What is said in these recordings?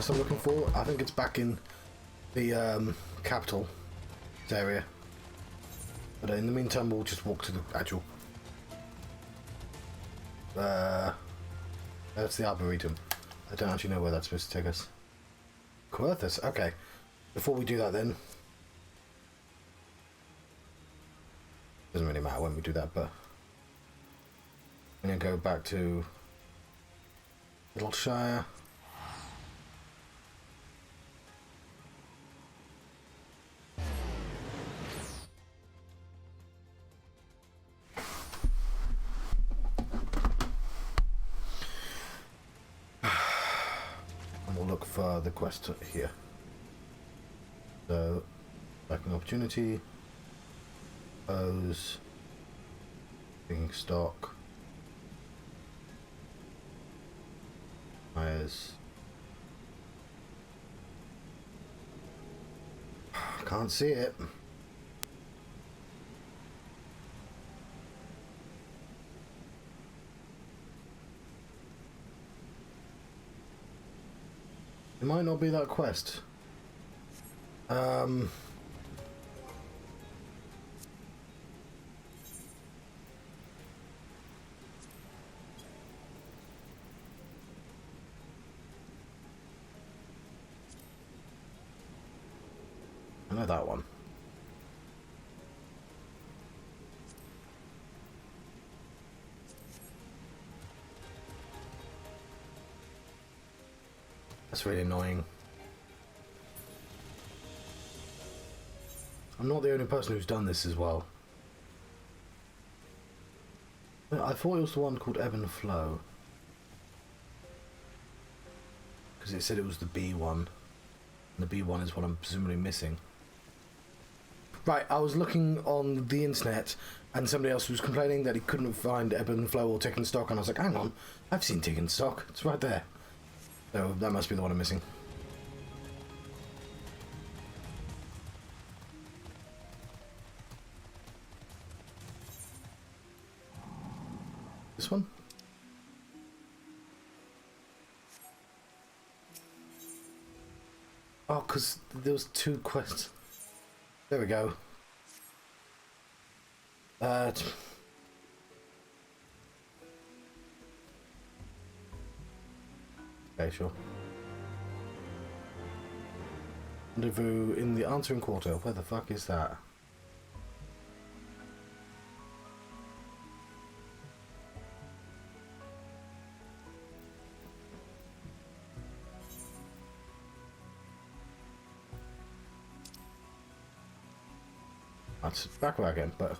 quest I'm looking for. I think it's back in the capital area. But in the meantime, we'll just walk to the actual... that's the Arboretum. I don't actually know where that's supposed to take us. Querthus, okay. Before we do that then... Doesn't really matter when we do that, but... I'm going to go back to... Littleshire. And we'll look for the quest here. So, lacking opportunity, pose, picking stock, hires. Can't see it. It might not be that quest. I know that one. That's really annoying. I'm not the only person who's done this as well. I thought it was the one called Ebb and Flow. Because it said it was the B one. And the B1 is what I'm presumably missing. Right, I was looking on the internet and somebody else was complaining that he couldn't find Ebb and Flow or Ticking Stock, and I was like, hang on, I've seen Ticking Stock, it's right there. So that must be the one I'm missing. This one? Oh, because there was 2 quests. There we go. Okay, sure. Rendezvous in the Answering Quarter. Where the fuck is that? That's back where again, but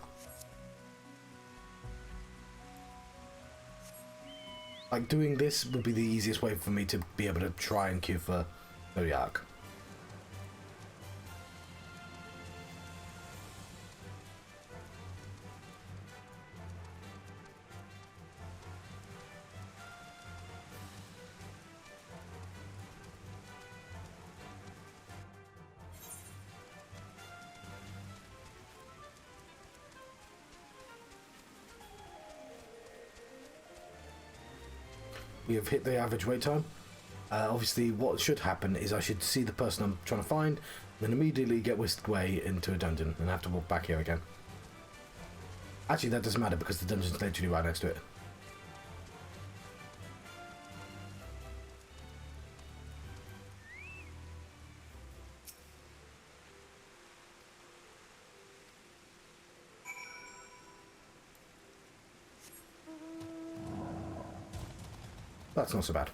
like doing this would be the easiest way for me to be able to try and queue for Zodiac. We have hit the average wait time. Obviously, what should happen is I should see the person I'm trying to find, then immediately get whisked away into a dungeon and have to walk back here again. Actually, that doesn't matter because the dungeon's literally right next to it. That's not so bad.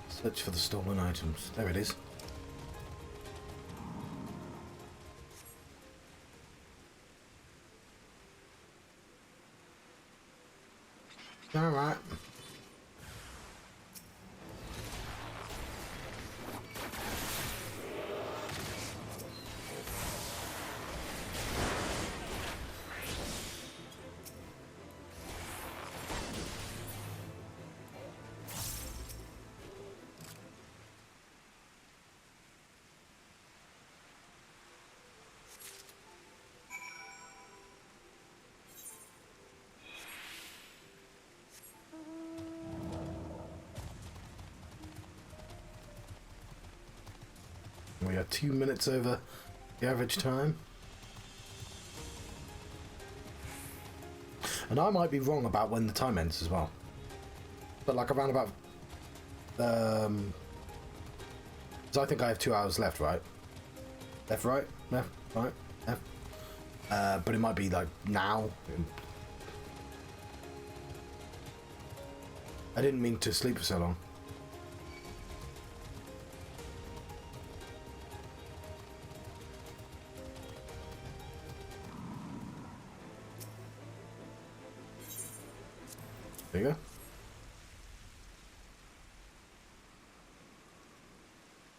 Search for the stolen items. There it is. All right. We are 2 minutes over the average time. And I might be wrong about when the time ends as well. But like around about... so I think I have 2 hours left, right? Left, right? Left, right, left. But it might be like now. I didn't mean to sleep for so long. There you go.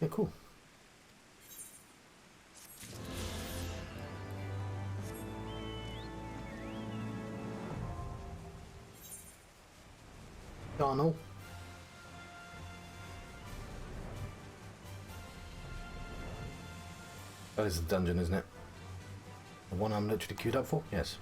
Yeah, cool. Darnell. That is the dungeon, isn't it? The one I'm literally queued up for? Yes.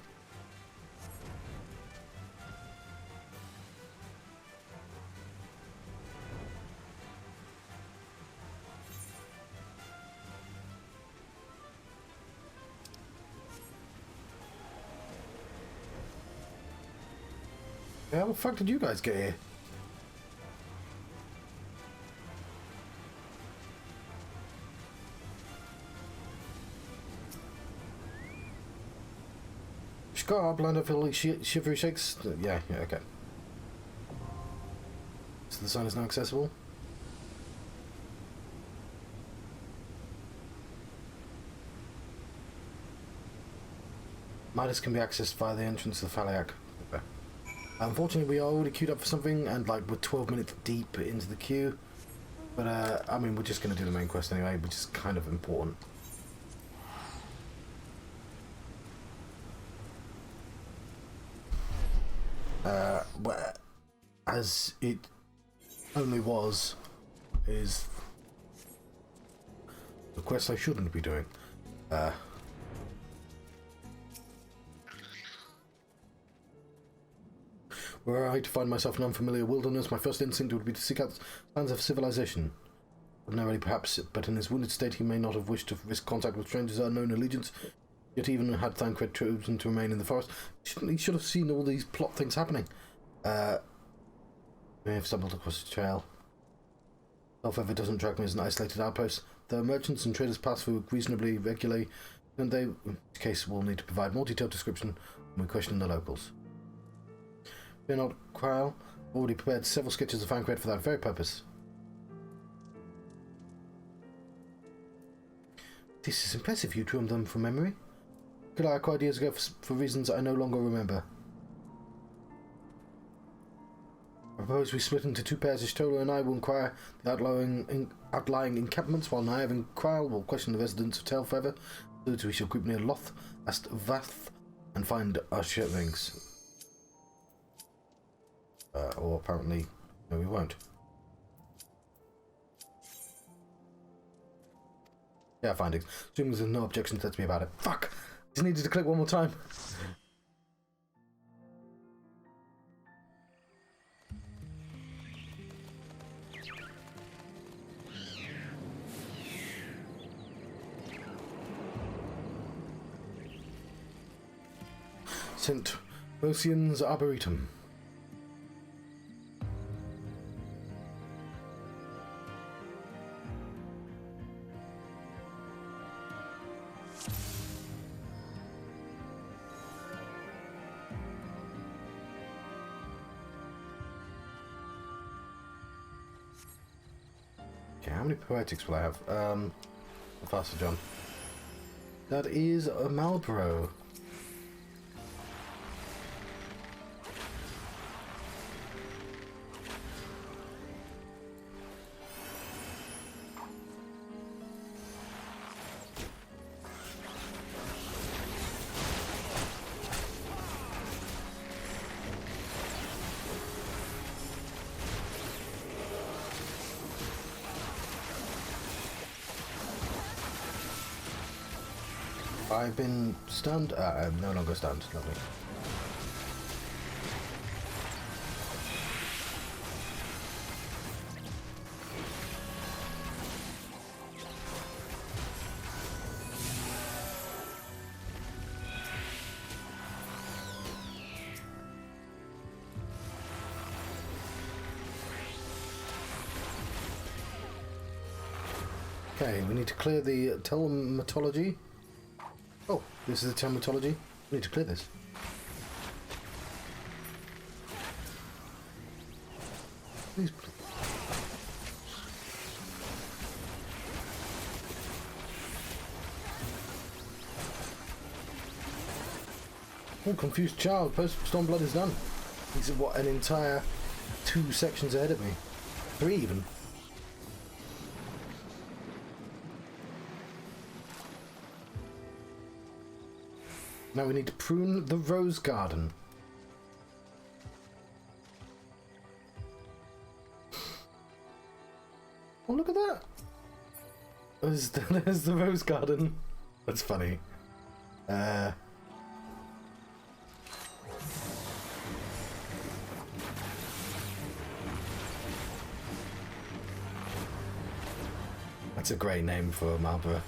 How the fuck did you guys get here? Scar, blind up Philly shivery shakes. Yeah, okay. So the sign is now accessible. Midas can be accessed via the entrance to the Phaliac. Okay. Unfortunately, we are already queued up for something, and like we're 12 minutes deep into the queue. But I mean, we're just going to do the main quest anyway, which is kind of important. As it only was, is the quest I shouldn't be doing. Were I to find myself in unfamiliar wilderness, my first instinct would be to seek out signs of civilization. Ordinarily, perhaps, but in his wounded state, he may not have wished to risk contact with strangers' unknown allegiance. Yet, even had Thancred chosen to remain in the forest, he should have seen all these plot things happening. May have stumbled across the trail. Self-ever doesn't strike me as an isolated outpost. Though merchants and traders pass through reasonably regularly, and they, in this case, will need to provide more detailed description when we question the locals. Fear not, Cryle. Already prepared several sketches of Thancred for that very purpose. This is impressive. You drew them from memory. Could I acquire years ago for reasons I no longer remember? I propose we split into 2 pairs. Ishtola and I will inquire the outlying encampments, while Naive and Cryle will question the residents of Tailfeather. So we shall group near Loth, Astvath, and find our shirtlings. Or apparently, no, we won't. Yeah, findings. Assuming there's no objection said to me about it. Fuck! Just needed to click one more time. St. Rosian's Arboretum. Okay, how many poetics will I have? Faster, John. That is a Marlborough. I've been stunned. I'm no longer stunned. Lovely. Okay, we need to clear the telematology. Oh, this is the telematology. We need to clear this. Please. Oh, confused child. Stormblood is done. He's what, an entire 2 sections ahead of me. 3 even. Now we need to prune the rose garden. Oh, look at that! There's the rose garden. That's funny. That's a great name for Marlborough.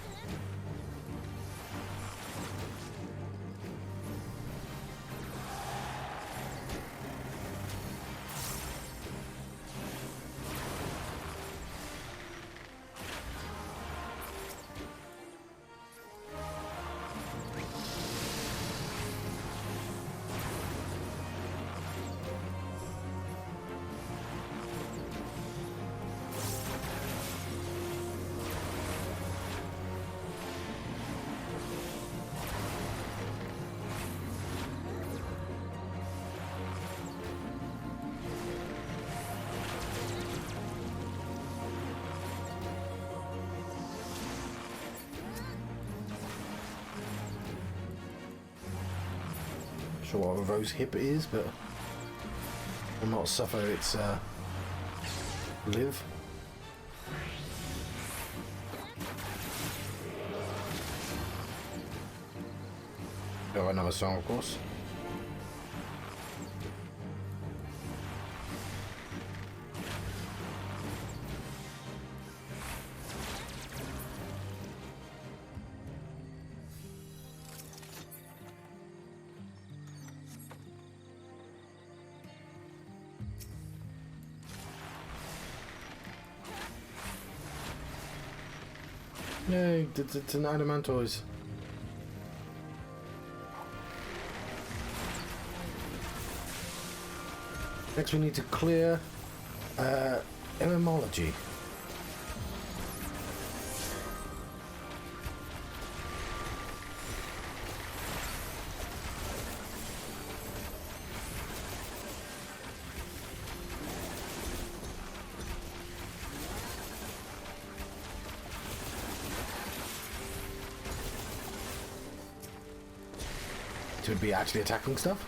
Sure what a rose hip is, but will not suffer its live. Oh, another song, of course. Yay, it's an Adamantoise. Next we need to clear etymology. To be actually attacking stuff.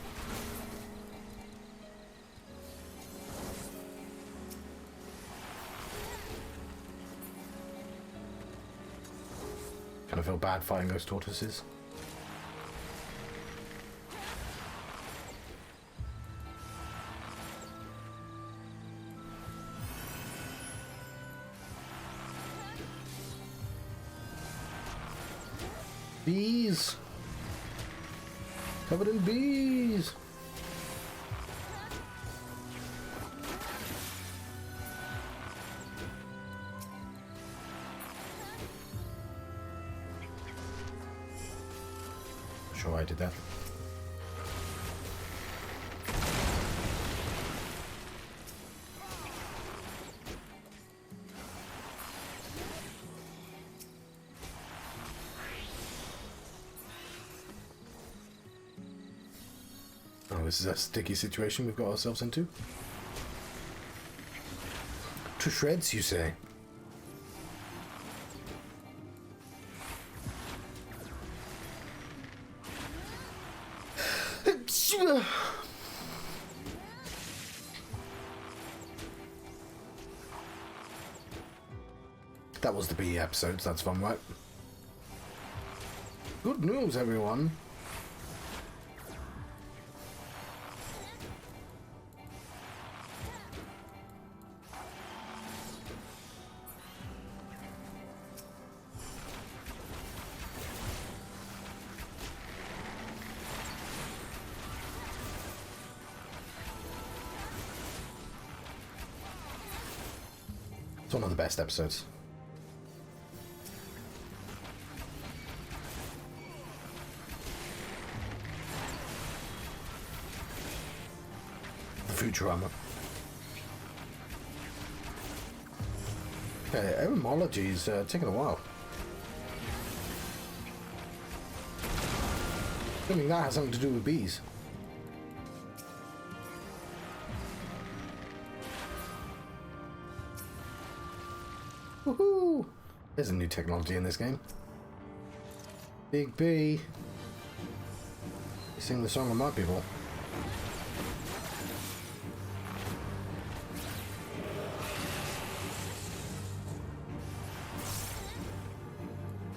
Kind of feel bad fighting those tortoises. Bees! Covered in bees! Sure, I did that. Oh, this is a sticky situation we've got ourselves into. To shreds, you say? That was the bee episodes, that's fun, right? Good news, everyone. It's one of the best episodes. Futurama. Okay, etymology's taking a while. I mean, that has something to do with bees. Woohoo! There's a new technology in this game. Big B. You sing the song of my people.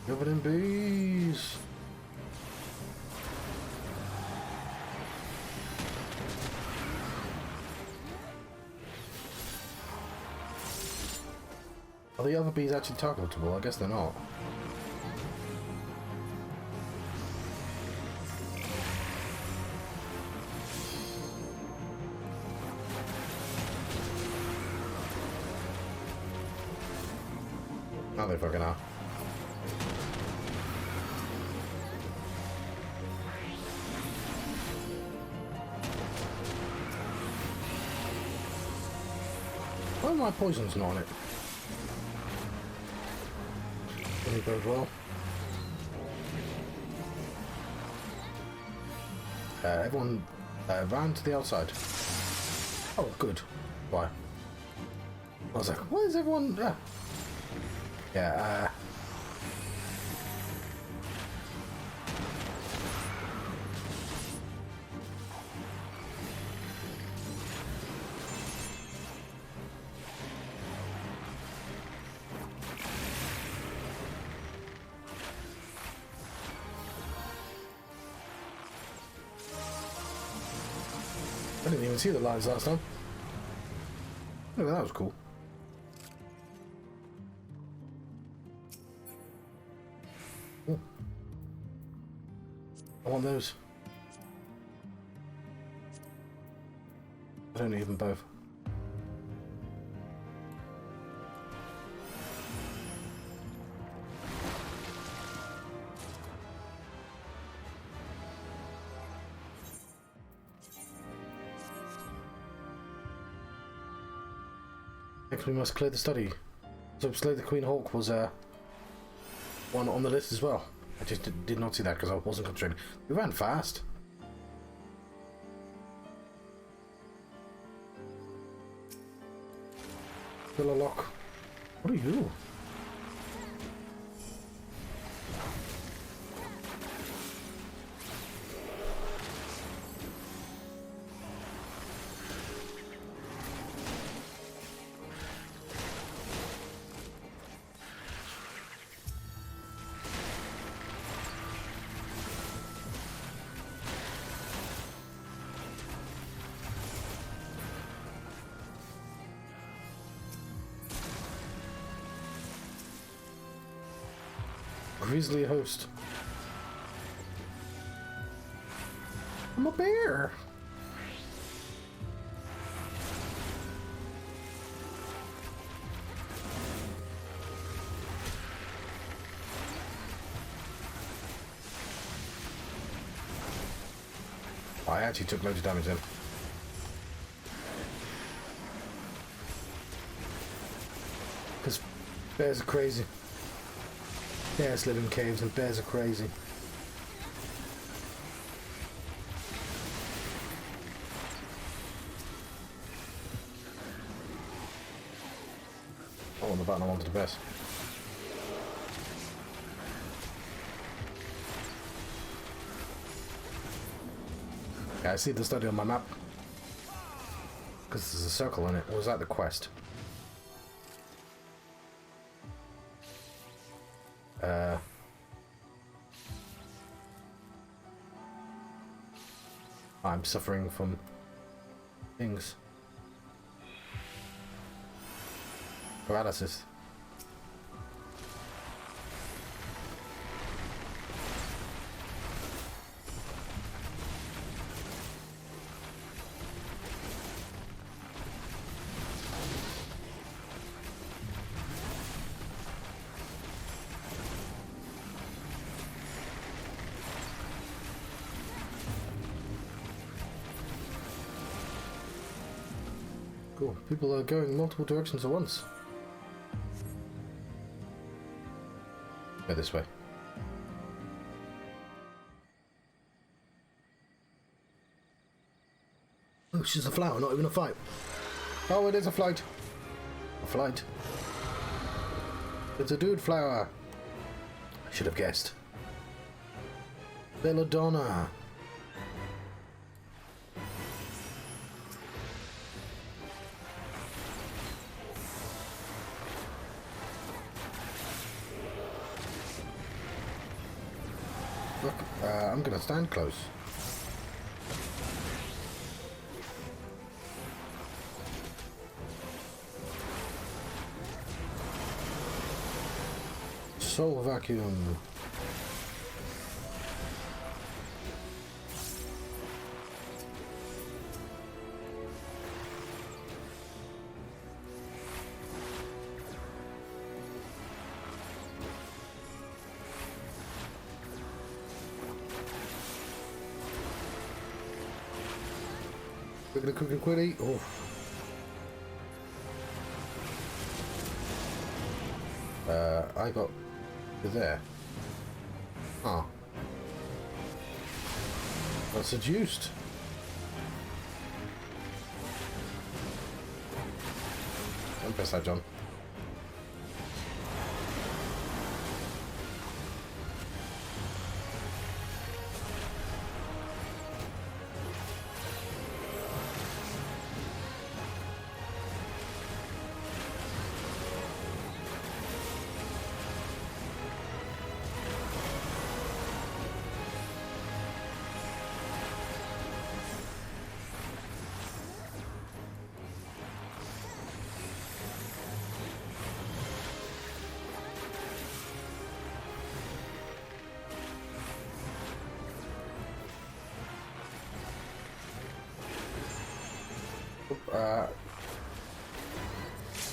Covered in bees. Are the other bees actually targetable? I guess they're not. Now they fucking are. Why are my poisons not on it? Really goes well. Everyone ran to the outside. Oh, good. Why? I was like, why is everyone... Yeah, I didn't even see the lines last time. Oh, that was cool. Ooh. I want those. I don't need them both. Next we must clear the study. So slay the Queen Hawk was one on the list as well. I just did not see that because I wasn't concentrating. We ran fast. Still a lock. What are you? Grizzly host. I'm a bear. I actually took loads of damage then. Because bears are crazy. Bears live in caves and bears are crazy. I want the button I wanted the best. Yeah, I see the study on my map. Because there's a circle in it. Or was that the quest? I'm suffering from things. Paralysis. Cool. People are going multiple directions at once. Go this way. Oh, she's a flower, not even a fight. Oh, it is a flight. A flight. It's a dude flower. I should have guessed. Belladonna. Look, I'm gonna stand close. Soul vacuum. Quickly, quickly, quickly. Oh. I got there. Oh. Got seduced. Don't press that, John.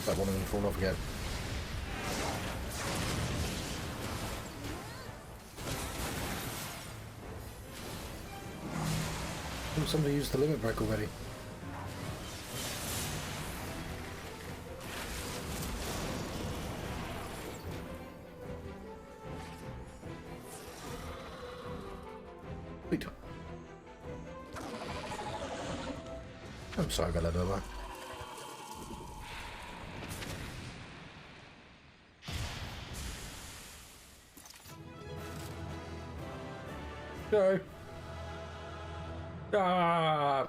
That one didn't fall off again. Oh, somebody used the limit break already. Wait. I'm sorry about that, over. No. Ah.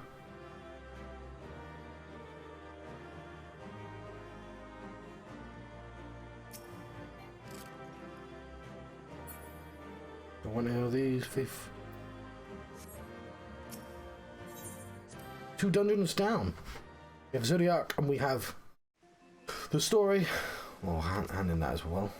I want to know these fifth. 2 dungeons down. We have Zodiac and we have the story. Oh, hand in that as well.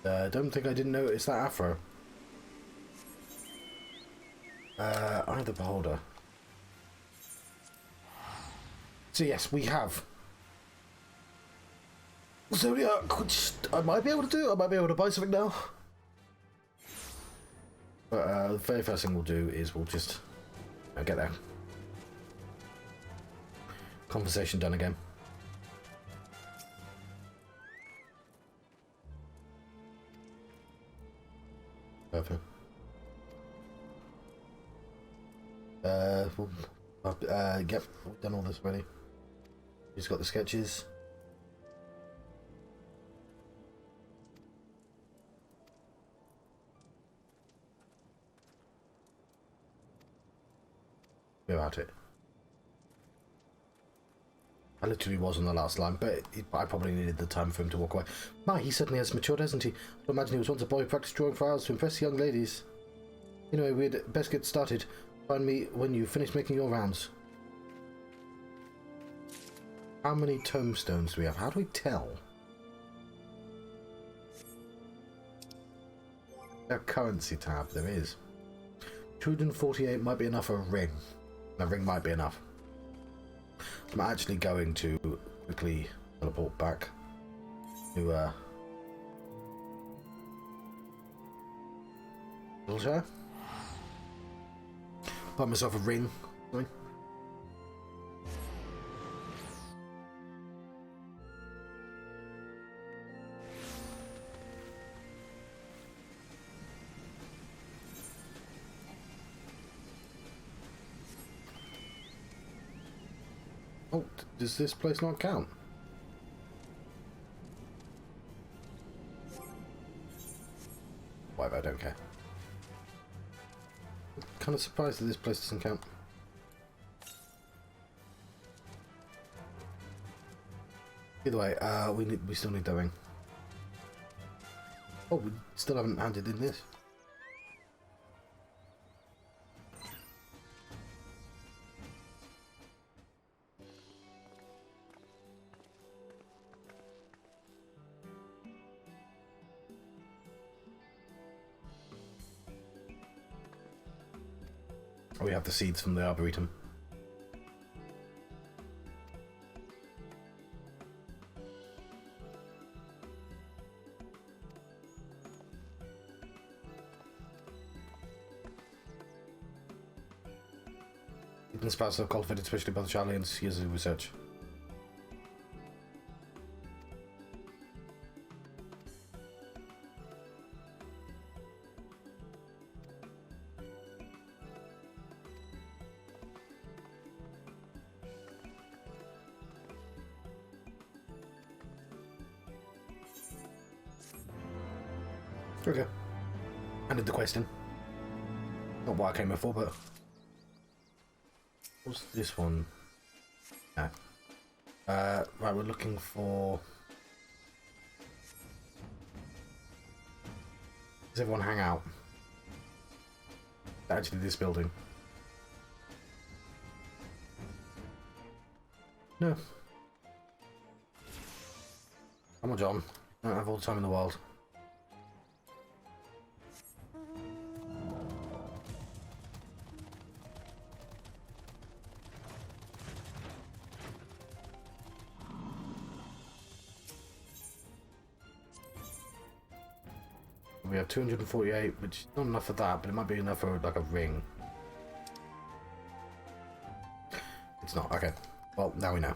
I don't think I didn't notice that afro. I have the beholder. So yes, we have Zodiac, which I might be able to do. I might be able to buy something now. But the very first thing we'll do is we'll just get there. Conversation done again. Perfect. Yep, we've done all this already. He's got the sketches. About it. I literally was on the last line, but I probably needed the time for him to walk away. My, he certainly has matured, hasn't he? I imagine he was once a boy who practiced drawing for hours to impress young ladies. Anyway, we'd best get started. Find me when you finish making your rounds. How many tombstones do we have? How do we tell? A currency tab, there is. 248 might be enough for a ring. A ring might be enough. I'm actually going to quickly teleport back to Wheelchair. Buy myself a ring. Something. Oh, does this place not count? Whatever, I don't care. I'm kind of surprised that this place doesn't count. Either way, we still need doing. Oh, we still haven't handed in this. Oh, we have the seeds from the Arboretum. The sprouts are cultivated especially by the Charlians years of research. Okay. I did the question. Not what I came here for, but... What's this one? No. Right, we're looking for... Does everyone hang out? Actually, this building. No. Come on, John. I don't have all the time in the world. We have 248, which is not enough for that, but it might be enough for like a ring. It's not. Okay. Well, now we know.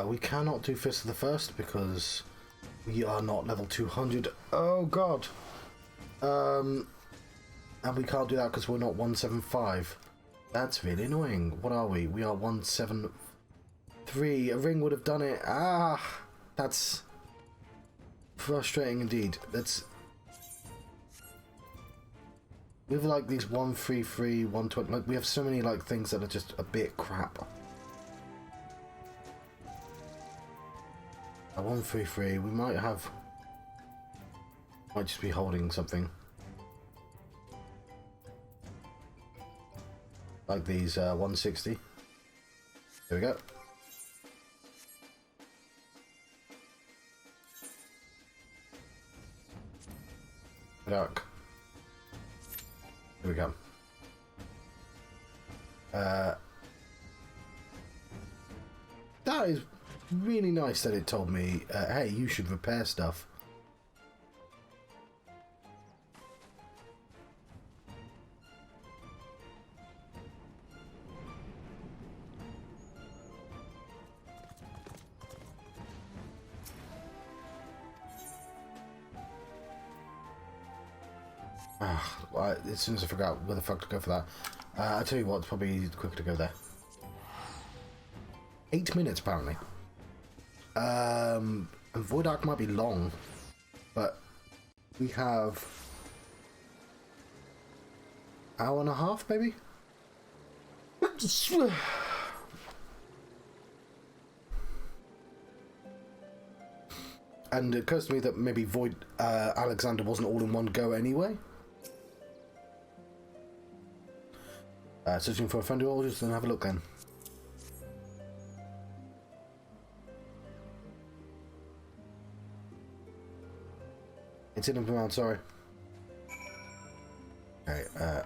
We cannot do Fist of the First because we are not level 200. Oh god. And we can't do that because we're not 175. That's really annoying. What are we? We are 173. A ring would have done it. Ah, that's frustrating indeed. That's... We have like these 133, 120. Like we have so many like things that are just a bit crap. 133. We might have. Might just be holding something. Like these 160. There we go. Dark. Here we go. That is really nice that it told me, hey, you should repair stuff. Well, as soon as I forgot where the fuck to go for that, I'll tell you what, it's probably quicker to go there. 8 minutes apparently. And Void Arc might be long, but we have hour and a half maybe. And it occurs to me that maybe Void Alexander wasn't all in one go anyway. Searching for a friendly orders, then have a look then. It's in the command, sorry. Okay,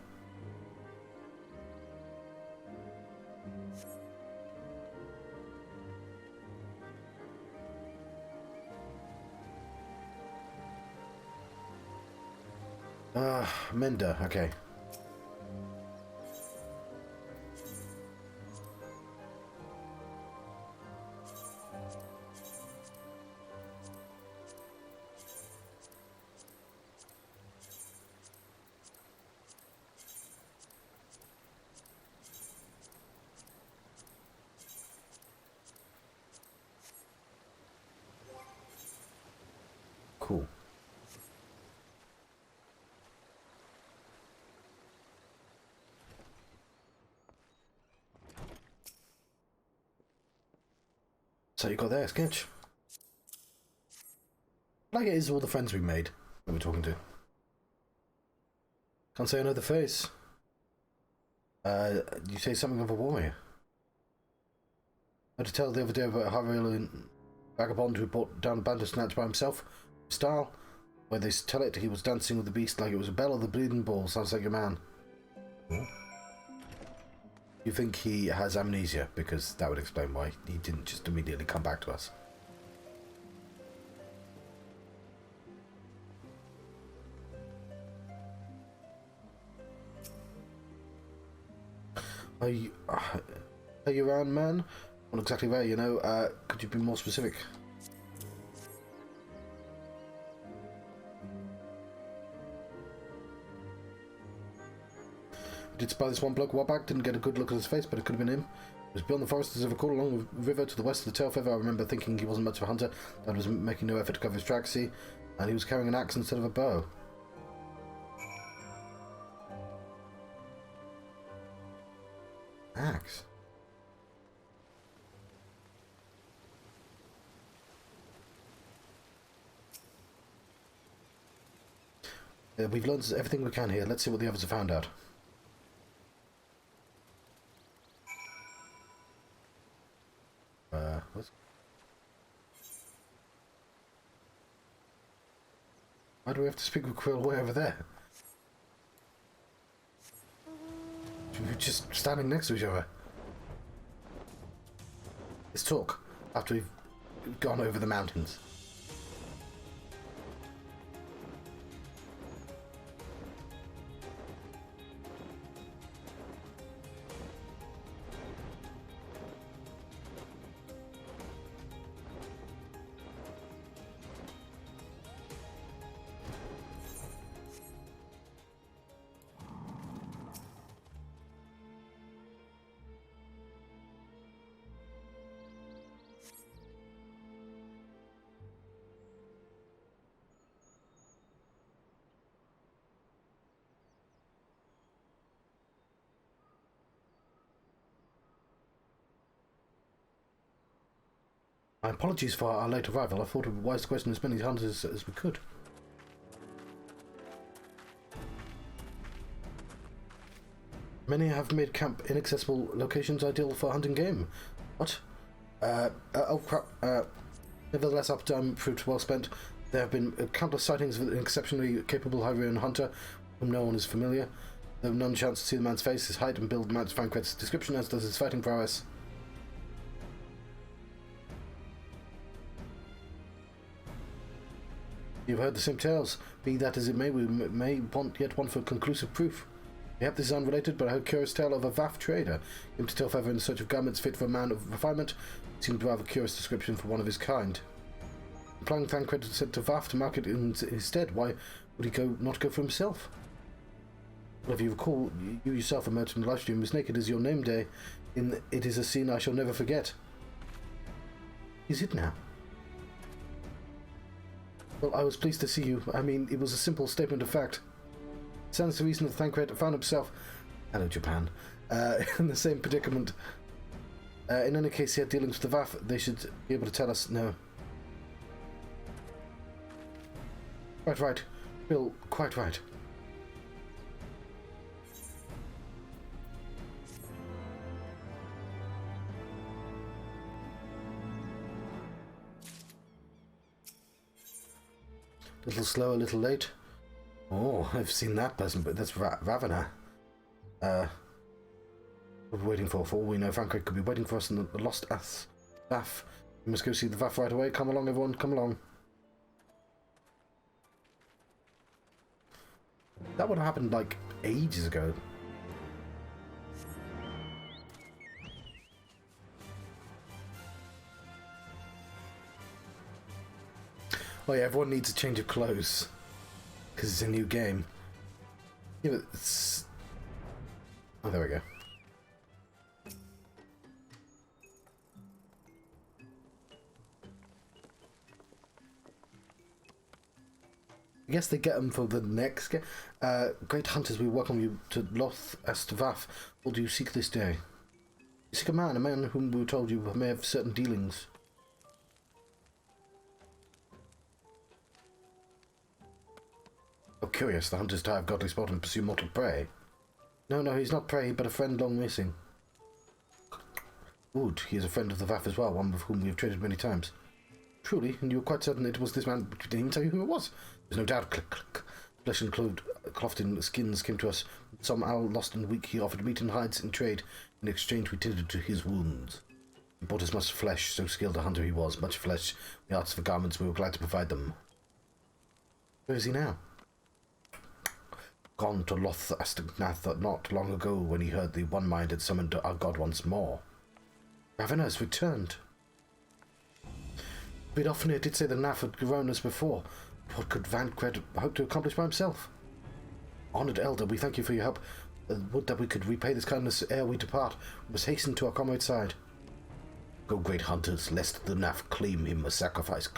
Mender, okay. Cool. So you got there, sketch. Like it is all the friends we made that we're talking to. Can't say I know the face. You say something of a warrior. I had to tell the other day about a Harriel vagabond who brought down a Bandersnatch by himself. Style, where they tell it he was dancing with the beast like it was a bell of the bleeding ball. Sounds like a man. You think he has amnesia? Because that would explain why he didn't just immediately come back to us. Are you around, man? Not exactly where, you know. Could you be more specific? I did spy this one bloke a while back, didn't get a good look at his face, but it could have been him. It was beyond the forest, as I recall, along the river to the west of the Tail Feather. I remember thinking he wasn't much of a hunter, Dad was making no effort to cover his tracks, see, and he was carrying an axe instead of a bow. Axe? We've learned everything we can here. Let's see what the others have found out. What? Why do we have to speak with Quill way over there? We're just standing next to each other. Let's talk after we've gone over the mountains. My apologies for our late arrival. I thought it would be wise to question as many hunters as we could. Many have made camp inaccessible locations ideal for hunting game. What? Oh crap. Nevertheless, our time proved well spent. There have been countless sightings of an exceptionally capable Hyrian hunter whom no one is familiar. Though none chance to see the man's face, his height and build match Thancred's description, as does his fighting prowess. You've heard the same tales. Be that as it may, we may want yet one for conclusive proof. Yep, this is unrelated, but I heard a curious tale of a Vaff trader. Came to Tailfeather in search of garments fit for a man of refinement. Seemed to have a curious description for one of his kind. Implying Thancred sent to Vaff to market in his stead. Why would he not go for himself? Well, if you recall, you yourself emerged from the livestream as naked as your name day. It is a scene I shall never forget. Is it now? Well, I was pleased to see you. I mean, it was a simple statement of fact. Stands to reason that Thancred found himself, hello Japan, in the same predicament. In any case, he had dealings with the Vaff. They should be able to tell us. No. Quite right. Bill, quite right. A little slow, a little late. Oh, I've seen that person, but that's Ravana. What we're waiting for all we know, Thancred could be waiting for us in the lost Ass. Vaff. We must go see the Vaff right away. Come along, everyone, come along. That would have happened like ages ago. Oh yeah, everyone needs a change of clothes. Because it's a new game. Yeah, but it's... Oh, there we go. I guess they get them for the next game. Great hunters, we welcome you to Loth Estvath. What do you seek this day? You seek a man whom we were told you may have certain dealings. Oh, curious, the hunters die of godly sport and pursue mortal prey. No, he's not prey, but a friend long missing. Good, he is a friend of the Vaff as well, one with whom we have traded many times. Truly, and you were quite certain it was this man, but you didn't even tell you who it was. There's no doubt, click, click. Flesh and clothed in skins came to us. Some owl lost and weak, he offered meat and hides in trade. In exchange, we tended to his wounds. He bought as much flesh, so skilled a hunter he was. Much flesh, the arts for garments, we were glad to provide them. Where is he now? Gone to Loth Astagnath not long ago when he heard the One Mind had summoned our god once more. Ravenna has returned. Bit often it did say the Naff had grown us before. What could Vancred hope to accomplish by himself? Honoured Elder, we thank you for your help. Would that we could repay this kindness ere we depart. We must hasten to our comrade's side. Go, great hunters, lest the Naff claim him a sacrifice.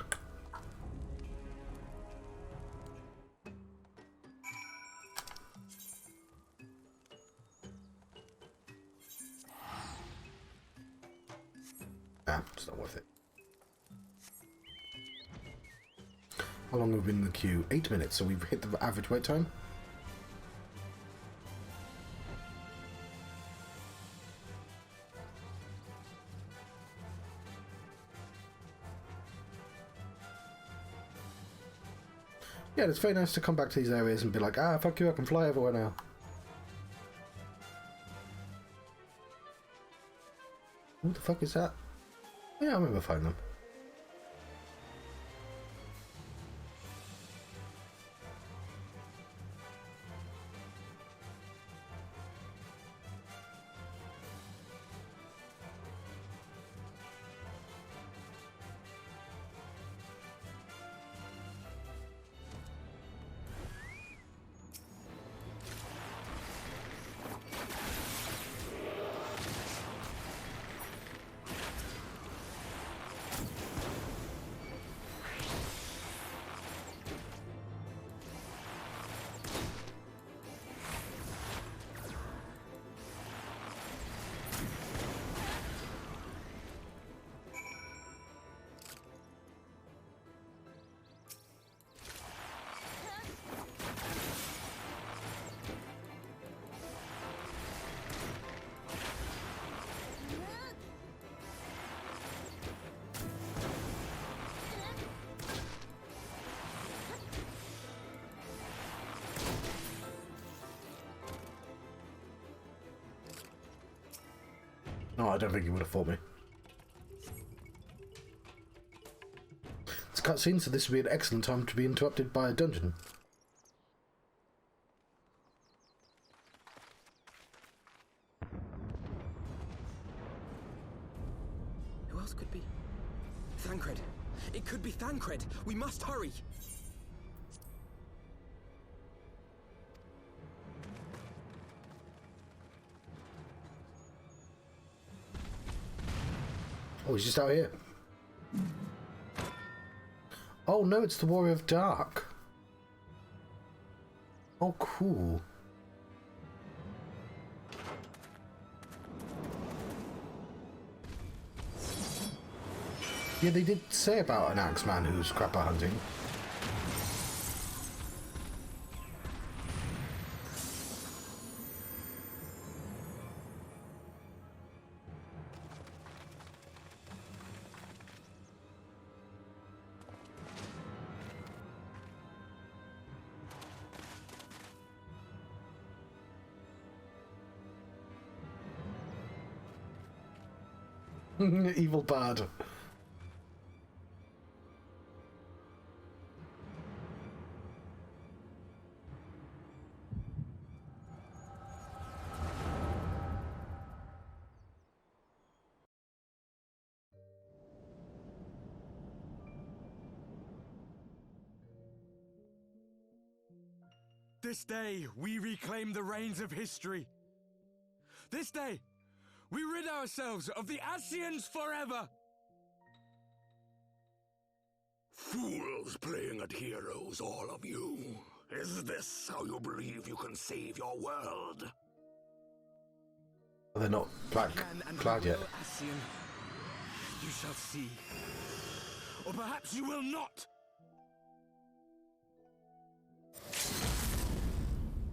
It's not worth it. How long have we been in the queue? 8 minutes, so we've hit the average wait time. Yeah, it's very nice to come back to these areas and be like, fuck you, I can fly everywhere now. What the fuck is that? Yeah, I remember finding them. No, I don't think he would have fought me. It's a cutscene, so this would be an excellent time to be interrupted by a dungeon. Who else could be? Thancred! It could be Thancred! We must hurry! Oh, he's just out here. Oh no, it's the Warrior of Dark. Oh, cool. Yeah, they did say about an axeman who's crap at hunting. Evil bad. This day, we reclaim the reins of history. This day, we rid ourselves of the Asians forever. Fools playing at heroes, all of you. Is this how you believe you can save your world? They're not black clad yet. Asian. You shall see. Or perhaps you will not.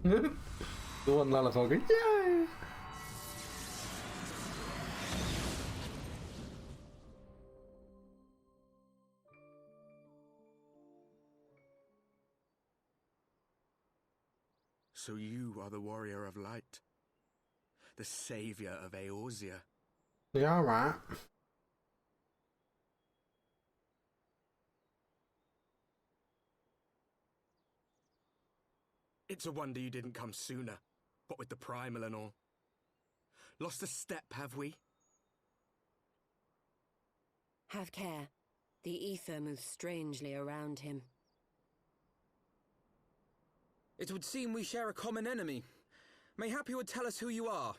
The one lullaby going, yay! So you are the warrior of light, the savior of Eorzea. Yeah, alright. It's a wonder you didn't come sooner, what with the primal and all. Lost a step, have we? Have care. The ether moves strangely around him. It would seem we share a common enemy. Mayhap you would tell us who you are.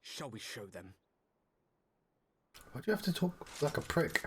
Shall we show them? Why do you have to talk like a prick?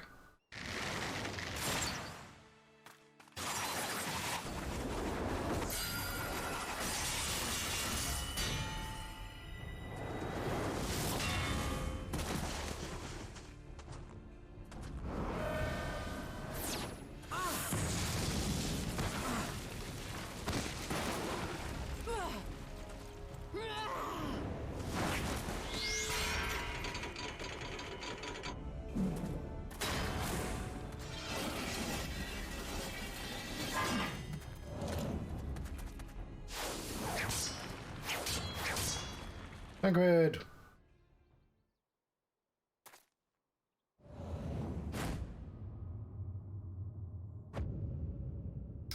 Hagrid!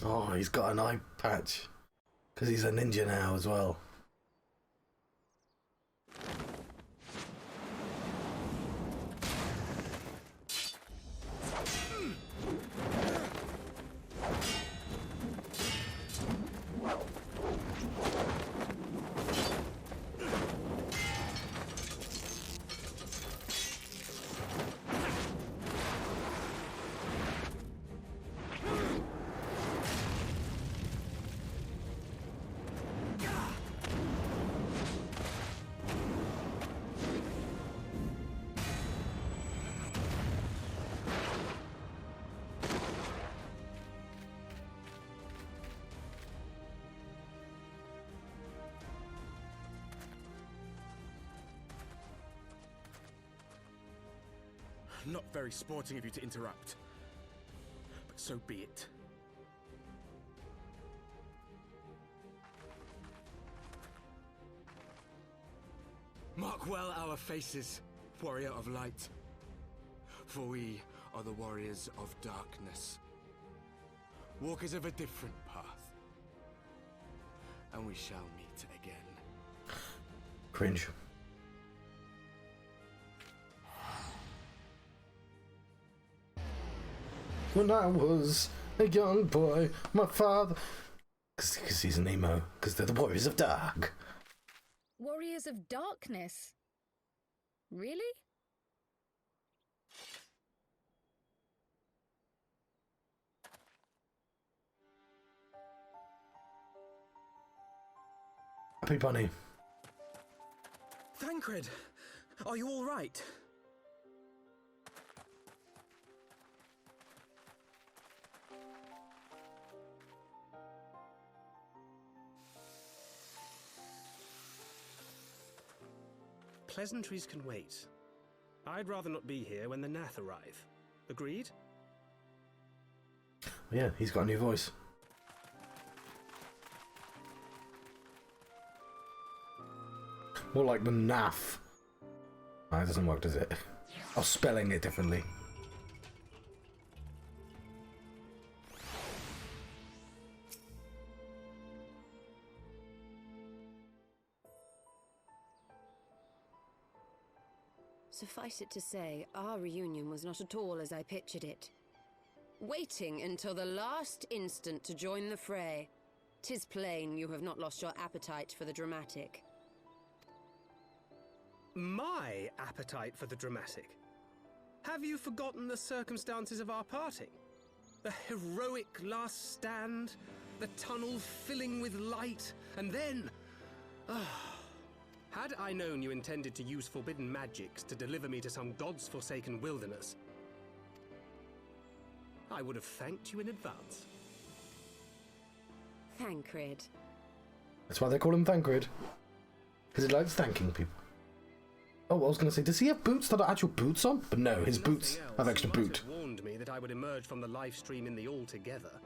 Oh, he's got an eye patch. Because he's a ninja now as well. Not very sporting of you to interrupt. But so be it. Mark well our faces, warrior of light. For we are the warriors of darkness. Walkers of a different path. And we shall meet again. Cringe. When I was a young boy, my father... Because he's an emo. Because they're the Warriors of Dark. Warriors of Darkness? Really? Happy Bunny. Thancred! Are you all right? Pleasantries can wait. I'd rather not be here when the Nath arrive. Agreed? Yeah, he's got a new voice. More like the naff. That doesn't work, does it? Or spelling it differently. Suffice it to say, our reunion was not at all as I pictured it. Waiting until the last instant to join the fray. 'Tis plain you have not lost your appetite for the dramatic. My appetite for the dramatic? Have you forgotten the circumstances of our parting? The heroic last stand, the tunnel filling with light, and then... Had I known you intended to use forbidden magics to deliver me to some god's forsaken wilderness, I would have thanked you in advance. Thancred. That's why they call him Thancred. Because he likes thanking people. Oh, I was going to say, does he have boots that are actual boots on? But no, his boots have extra boot. You might have warned me that I would emerge from the live stream in the altogether.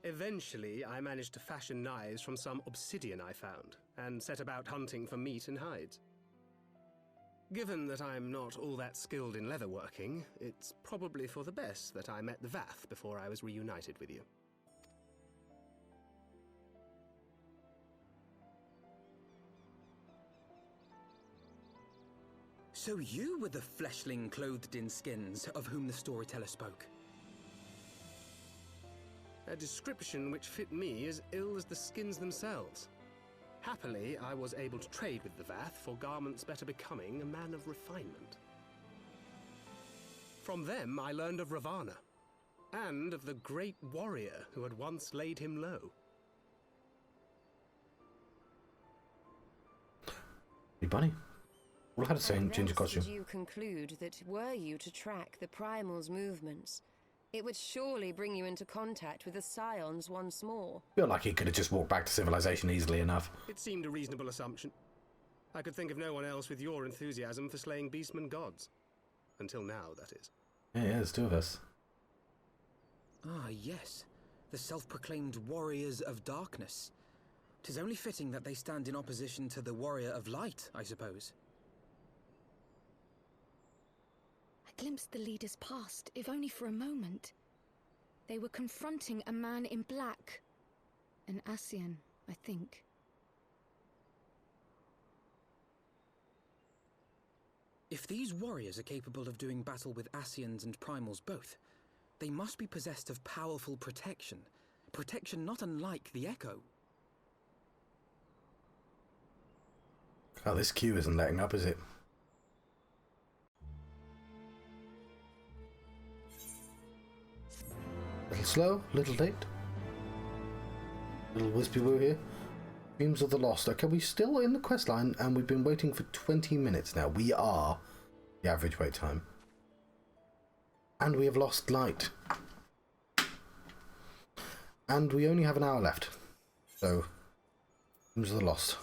Eventually, I managed to fashion knives from some obsidian I found, and set about hunting for meat and hides. Given that I'm not all that skilled in leatherworking, it's probably for the best that I met the Vath before I was reunited with you. So you were the fleshling clothed in skins of whom the storyteller spoke? A description which fit me as ill as the skins themselves. Happily, I was able to trade with the Vath for garments better becoming a man of refinement. From them, I learned of Ravana, and of the great warrior who had once laid him low. Hey, bunny. All I had to say in change of costume. Did you conclude that were you to track the primal's movements, it would surely bring you into contact with the scions once more? Feel like he could have just walked back to civilization easily enough. It seemed a reasonable assumption. I could think of no one else with your enthusiasm for slaying beastmen gods. Until now, that is. Yeah, there's two of us. Ah, yes. The self-proclaimed warriors of darkness. 'Tis only fitting that they stand in opposition to the warrior of light, I suppose. I glimpsed the leaders past, if only for a moment. They were confronting a man in black. An Ascian, I think. If these warriors are capable of doing battle with Ascians and primals both, they must be possessed of powerful protection. Protection not unlike the Echo. Oh, this queue isn't letting up, is it? Little slow, little late. Little wispy woo here. Dreams of the Lost. Okay, we're still in the quest line, and we've been waiting for 20 minutes now. We are the average wait time. And we have lost light. And we only have an hour left. So, Dreams of the Lost.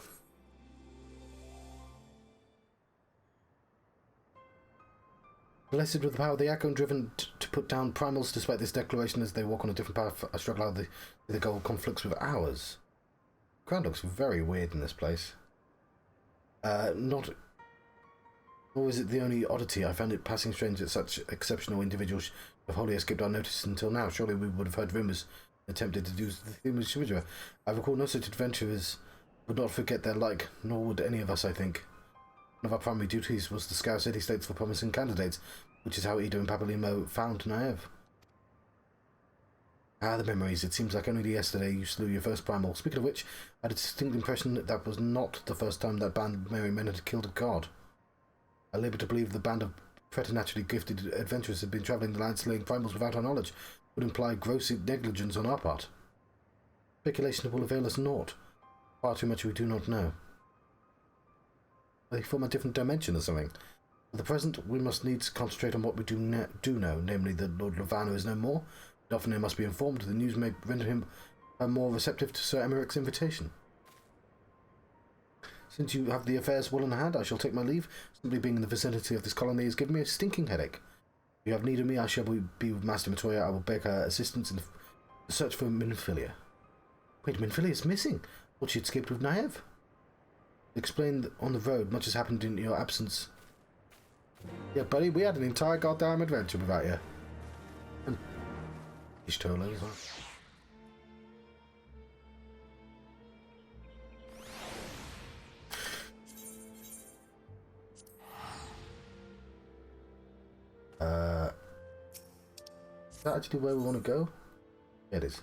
Blessed with the power of the Echo, driven to put down primals despite this declaration as they walk on a different path, I struggle how the goal conflicts with ours. The ground looks very weird in this place. Not... Or is it the only oddity? I found it passing strange that such exceptional individuals have wholly escaped our notice until now. Surely we would have heard rumours and attempted to do the theme of Shibajara. I recall no such adventurers would not forget their like, nor would any of us, I think. One of our primary duties was to scour city-states for promising candidates, which is how Ida and Papalimo found Naive. Ah, the memories. It seems like only yesterday you slew your first primal. Speaking of which, I had a distinct impression that that was not the first time that band of merry men had killed a god. I labour to believe the band of preternaturally gifted adventurers had been travelling the land slaying primals without our knowledge would imply gross negligence on our part. Speculation will avail us naught. Far too much we do not know. They form a different dimension or something. For the present, we must needs concentrate on what we do know, namely that Lord Ravana is no more. Dauphiné must be informed. The news may render him more receptive to Sir Emeric's invitation. Since you have the affairs well in hand, I shall take my leave. Simply being in the vicinity of this colony has given me a stinking headache. If you have need of me, I shall be with Master Miqo'te. I will beg her assistance in the search for Minfilia. Wait, Minfilia is missing. I thought she had escaped with Naive. Explain that on the road, much has happened in your absence. Yeah, buddy, we had an entire goddamn adventure without you. And Ishtola as well. that actually where we want to go? Yeah, it is.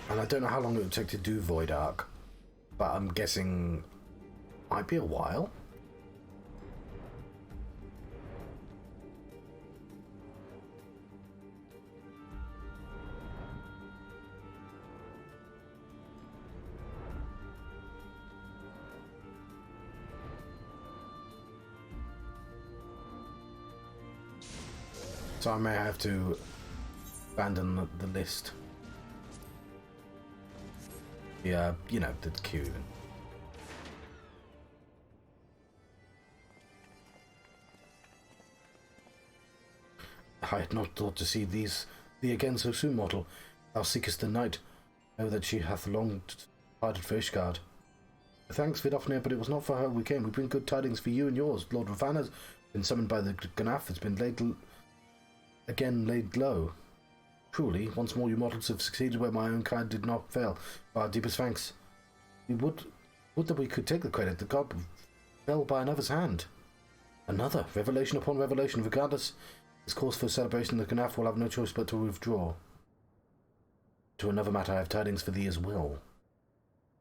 And I don't know how long it would take to do Void Arc, but I'm guessing might be a while. So I may have to abandon the list. Yeah, you know, the queue. I had not thought to see thee again so soon, mortal. Thou seekest the night. Know that she hath long departed for Ishgard. Thanks, Vidofnir, but it was not for her we came. We bring good tidings for you and yours. Lord Ravanna's been summoned by the Gnaf. It's been laid low. Truly, once more you mortals have succeeded where my own kind did not fail. Our deepest thanks. We would that we could take the credit. The god fell by another's hand. Another, revelation upon revelation. Regardless, this cause for celebration, the Gnaf will have no choice but to withdraw. To another matter, I have tidings for thee as well.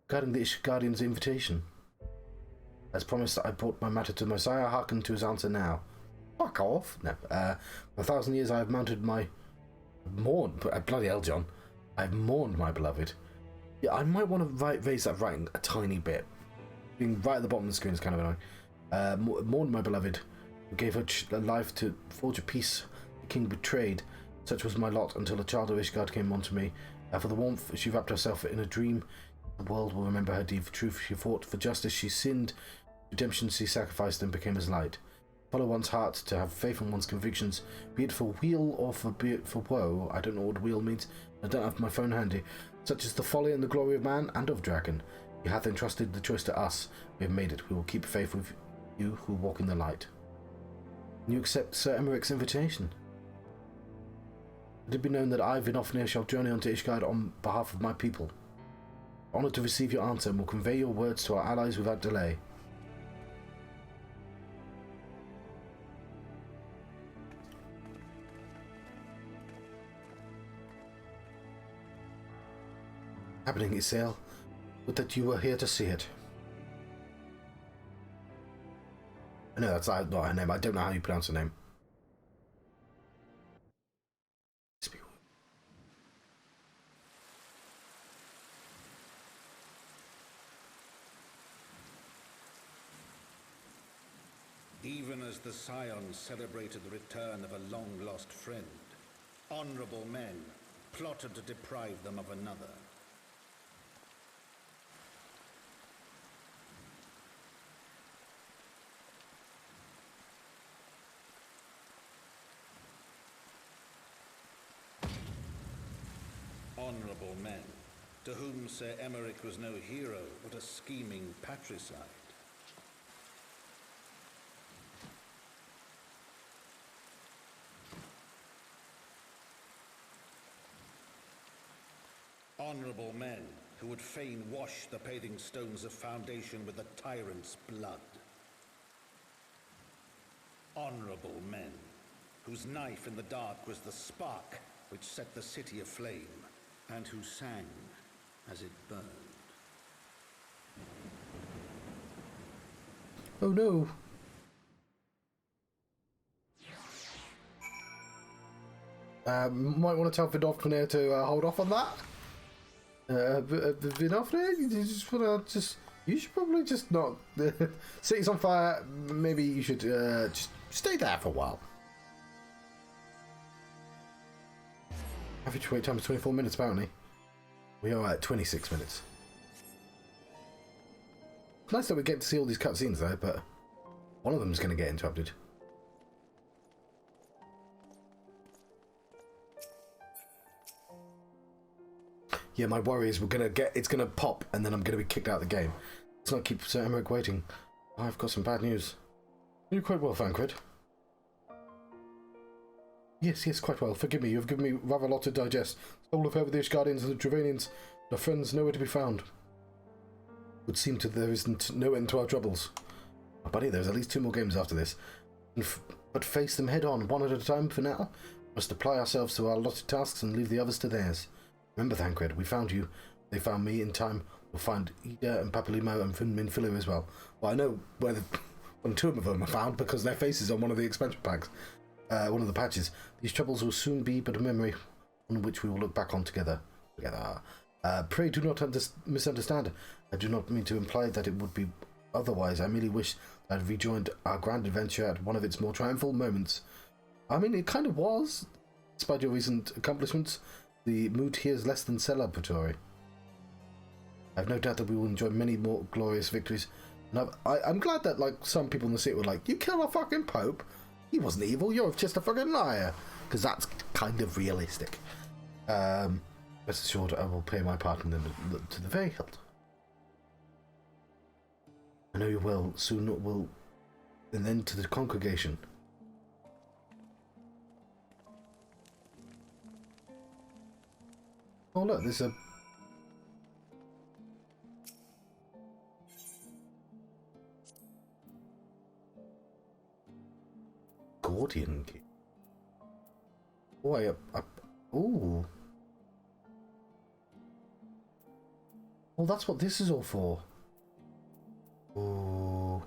Regarding the Ishgardian's invitation. As promised, I brought my matter to Messiah. Hearken to his answer now. Fuck off. No. For 1,000 years I have mounted my... bloody hell, John. I have mourned my beloved. Yeah, I might want to raise that writing a tiny bit. Being right at the bottom of the screen is kind of annoying. Mourned my beloved, who gave her life to forge a peace the king betrayed. Such was my lot until a child of Ishgard came unto me. For the warmth she wrapped herself in a dream. The world will remember her deed for truth. She fought for justice, she sinned. Redemption she sacrificed and became as light. Follow one's heart, to have faith in one's convictions, be it for weal or be it for woe. I don't know what weal means. I don't have my phone handy. Such is the folly and the glory of man and of dragon. He hath entrusted the choice to us. We have made it. We will keep faith with you who walk in the light. And you accept Sir Emeric's invitation. Let it be known that I, Vidofnir, shall journey on to Ishgard on behalf of my people. Honoured to receive your answer, and will convey your words to our allies without delay. Happening, Isael. Would that you were here to see it. I know that's not her name. I don't know how you pronounce her name. Even as the Scions celebrated the return of a long-lost friend, honorable men plotted to deprive them of another. Honorable men, to whom Sir Emeric was no hero, but a scheming patricide. Honorable men who would fain wash the paving stones of foundation with the tyrant's blood. Honorable men whose knife in the dark was the spark which set the city aflame, and who sang as it burned. Oh no! Might want to tell Vidofnir to hold off on that. Vidofnir, you should probably just not. City's on fire. Maybe you should just stay there for a while. Average wait time is 24 minutes, apparently. We are at 26 minutes. It's nice that we get to see all these cutscenes, though, but one of them is going to get interrupted. Yeah, my worry is it's gonna pop, and then I'm gonna be kicked out of the game. Let's not keep Sir Emeric waiting. I've got some bad news. You're quite well, Thancred. Yes, yes, quite well. Forgive me, you have given me rather a lot to digest. Soul of over the Ishgardians and the Travanians, our friends nowhere to be found. Would seem to there isn't no end to our troubles. Oh, buddy, there's at least 2 more games after this. But face them head on, one at a time for now. Must apply ourselves to our allotted tasks and leave the others to theirs. Remember, Thancred, we found you. They found me in time. We'll find Ida and Papalimo and Minfilu as well. Well, I know where when 2 of them are found because their faces on one of the expansion packs. One of the patches. These troubles will soon be but a memory on which we will look back on together. Pray do not misunderstand. I do not mean to imply that it would be otherwise. I merely wish I had rejoined our grand adventure at one of its more triumphal moments. I mean, it kind of was. Despite your recent accomplishments, the mood here is less than celebratory. I have no doubt that we will enjoy many more glorious victories. And I'm glad that like some people in the city were like, you killed a fucking Pope? He wasn't evil, you're just a fucking liar. Because that's kind of realistic. Rest assured, I will pay my part in them to the very hilt. I know you will. Soon will... And then to the congregation. Oh look, there's a... Gordian key. Oh, ooh. Well, that's what this is all for. Ooh.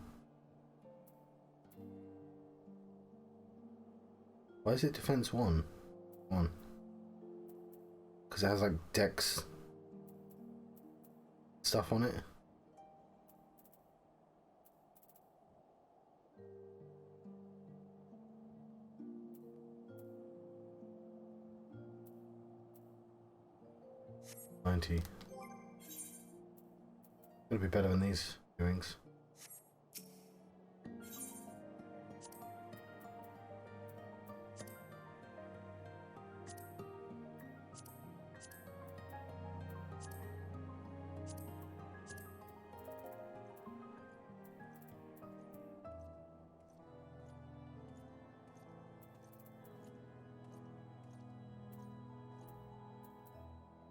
Why is it defense 1? 1. Because it has like dex stuff on it. $90. Gonna be better than these earrings.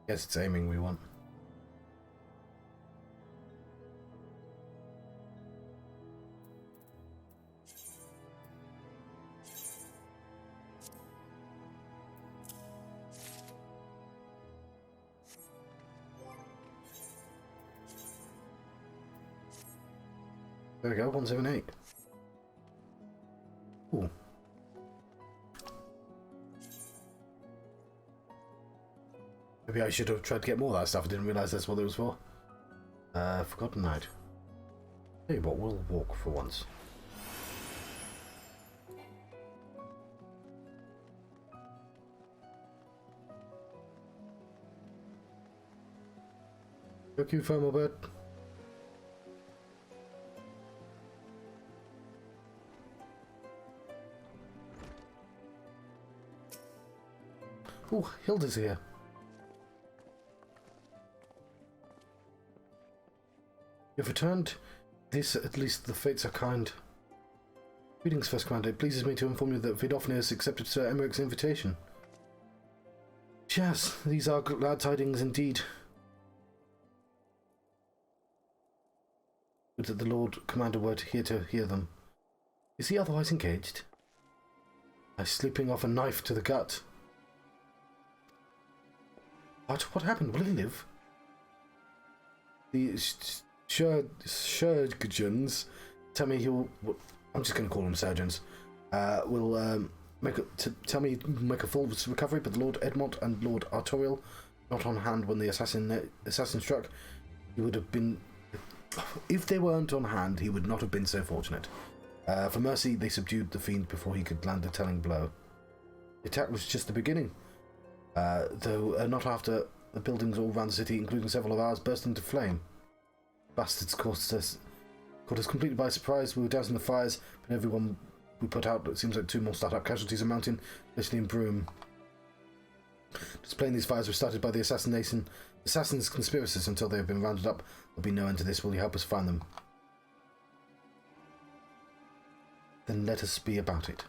Guess it's aiming we want. There we go, 178. Ooh. Maybe I should have tried to get more of that stuff. I didn't realise that's what it was for. Forgotten Night. Tell you what, we'll walk for once. Look you, Thermal Bird. Oh, Hilda's here. You've returned. This, at least, the fates are kind. Greetings, First Commander. It pleases me to inform you that Vidofnir has accepted Sir Emeric's invitation. Yes, these are glad tidings indeed. Would that the Lord Commander were here to hear them. Is he otherwise engaged? I'm sleeping off a knife to the gut. What happened? Will he live? The surgeons tell me he'll... I'm just going to call them surgeons. Will tell me make a full recovery, but the Lord Edmont and Lord Artorial not on hand when the assassin struck. He would have been... If they weren't on hand, he would not have been so fortunate. For mercy, they subdued the fiend before he could land a telling blow. The attack was just the beginning. Though not after the buildings all around the city, including several of ours, burst into flame. Bastards caught us completely by surprise. We were dousing the fires, but everyone we put out, it seems like 2 more startup casualties are mounting, especially in Broome. Displaying these fires were started by the assassins conspiracists. Until they have been rounded up, there'll be no end to this. Will you help us find them? Then let us be about it.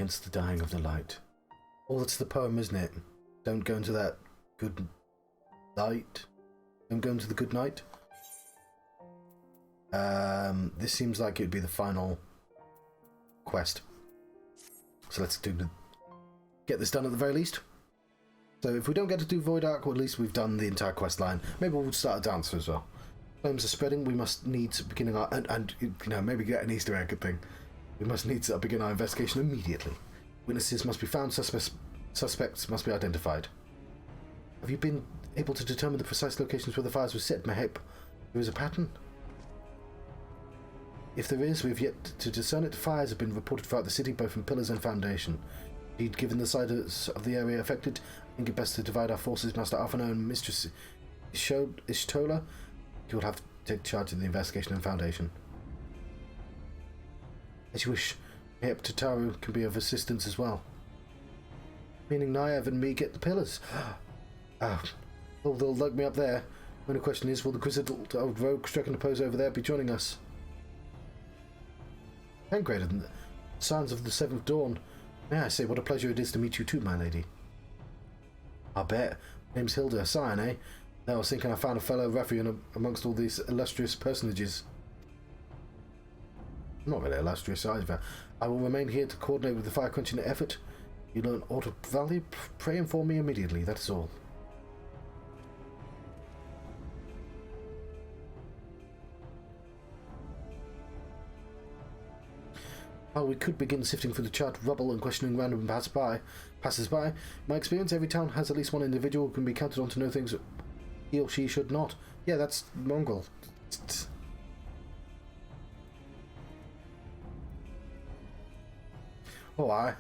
against the dying of the light. Oh, that's the poem, isn't it? Don't go into that good light. Don't go into the good night. This seems like it'd be the final quest. So let's get this done at the very least. So if we don't get to do Void Ark, well, at least we've done the entire quest line. Maybe we'll start a dancer as well. Flames are spreading. We must need beginning our and you know, maybe get an Easter egg thing. We must need to begin our investigation immediately. Witnesses must be found. Suspects must be identified. Have you been able to determine the precise locations where the fires were set? Mayhap there is a pattern? If there is, we have yet to discern it. Fires have been reported throughout the city, both from pillars and foundation. Indeed, given the size of the area affected, I think it best to divide our forces. Master Arfano and Mistress Ishtola, you will have to take charge of the investigation and foundation. As you wish. Mayhap Tataru can be of assistance as well. Meaning Naive and me get the pillars. Well, they'll lock me up there. The only question is, will the grizzled old rogue struck in the pose over there be joining us? And greater than the signs of the seventh dawn. May I say what a pleasure it is to meet you too, my lady. I bet. Name's Hilda Hassan, eh? Now I was thinking I found a fellow ruffian amongst all these illustrious personages. Not really illustrious either. I will remain here to coordinate with the fire-quenching effort. You learn aught of value, pray inform me immediately, that is all. While we could begin sifting through the charred rubble and questioning random passers-by, in my experience, every town has at least one individual who can be counted on to know things that he or she should not. Yeah, that's Mongol. Oh, aye.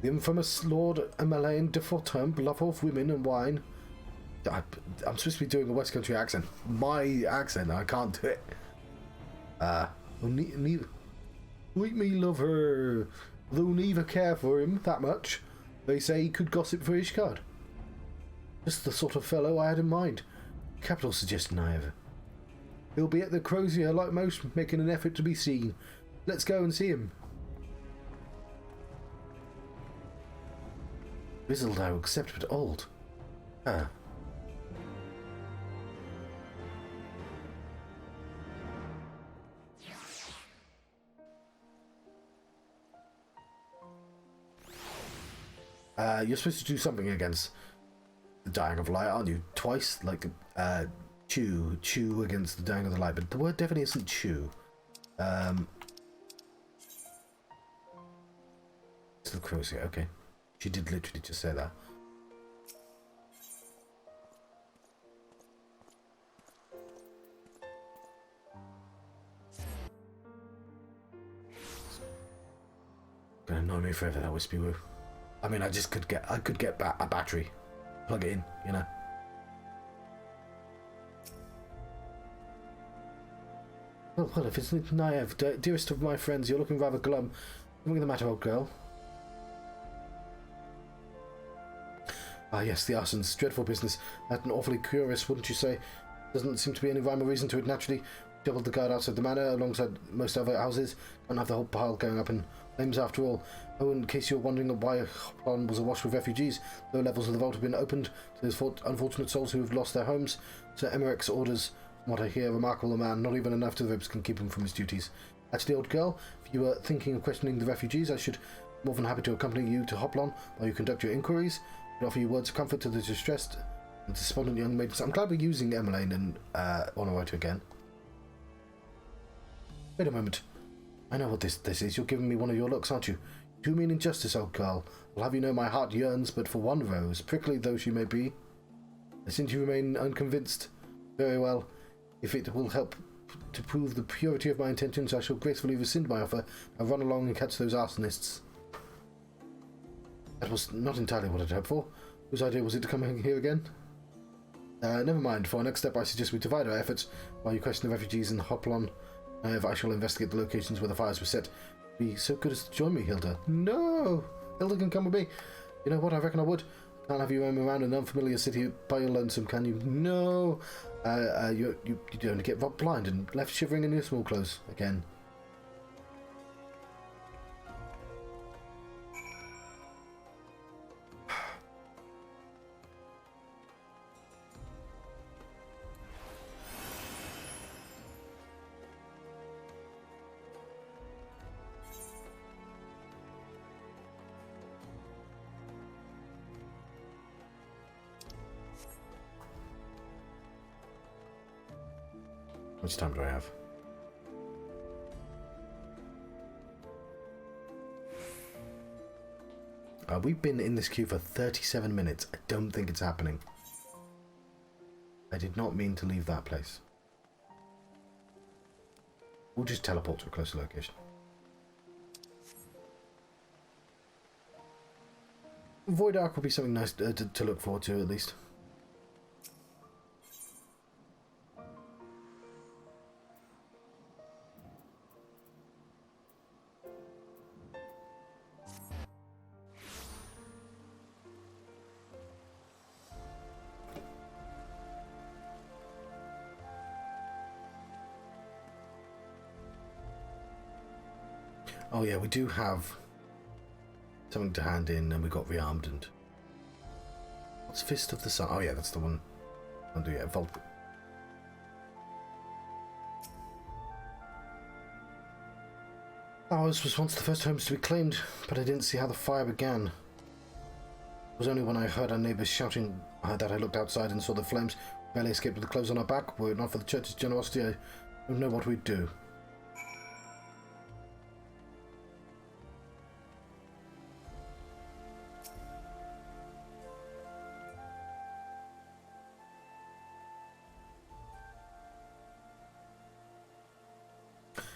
The infamous Lord Emmeline de Fortin, lover of women and wine. I'm supposed to be doing a West Country accent. My accent, I can't do it. Like me love her, though neither care for him that much. They say he could gossip for Ishgard. Just the sort of fellow I had in mind. Capital suggestion, however. He'll be at the Crozier like most, making an effort to be seen. Let's go and see him. Grizzled, I will accept, but old. You're supposed to do something against the dying of light, aren't you? Twice, like chew against the dying of the light, but the word definitely isn't chew. It's the Crozier, okay. She did literally just say that. Gonna annoy me forever, that wispy woo. I mean, I could get a battery, plug it in, you know. Well, if it's Naive, dearest of my friends, you're looking rather glum. Something the matter, old girl? Ah, yes, the arsons. Dreadful business. That's an awfully curious, wouldn't you say? Doesn't seem to be any rhyme or reason to it naturally. Doubled the guard outside the manor alongside most other houses. Can't have the whole pile going up in flames after all. Oh, in case you're wondering why Hoplon was awash with refugees, low levels of the vault have been opened to those unfortunate souls who have lost their homes. Sir Emmerich's orders, from what I hear, remarkable man. Not even a knife to the ribs can keep him from his duties. Actually, old girl, if you were thinking of questioning the refugees, I should be more than happy to accompany you to Hoplon while you conduct your inquiries. And offer you words of comfort to the distressed and despondent young maidens. I'm glad we're using Emmeline and Onowato again. Wait a moment. I know what this is. You're giving me one of your looks, aren't you? You do mean injustice, old girl. I'll have you know my heart yearns but for one rose, prickly though she may be. I since you remain unconvinced. Very well. If it will help to prove the purity of my intentions, I shall gracefully rescind my offer. I'll run along and catch those arsonists. That was not entirely what I'd hoped for. Whose idea was it to come here again? Never mind. For our next step, I suggest we divide our efforts while you question the refugees in Hoplon. However, I shall investigate the locations where the fires were set. Be so good as to join me, Hilda. No! Hilda can come with me. You know what? I reckon I would. Can't have you roam around an unfamiliar city by your lonesome, can you? No! You'd only get robbed blind and left shivering in your small clothes again. much time do I have? We've been in this queue for 37 minutes. I don't think it's happening. I did not mean to leave that place. We'll just teleport to a closer location. Void Ark will be something nice to look forward to, at least. Oh yeah, we do have something to hand in, and we got rearmed. And what's Fist of the Sun? Oh yeah, that's the one. I'll do yeah, Vault. Ours was once the first homes to be claimed, but I didn't see how the fire began. It was only when I heard our neighbours shouting that I looked outside and saw the flames. Barely escaped with the clothes on our back. Were it not for the church's generosity, I don't know what we'd do.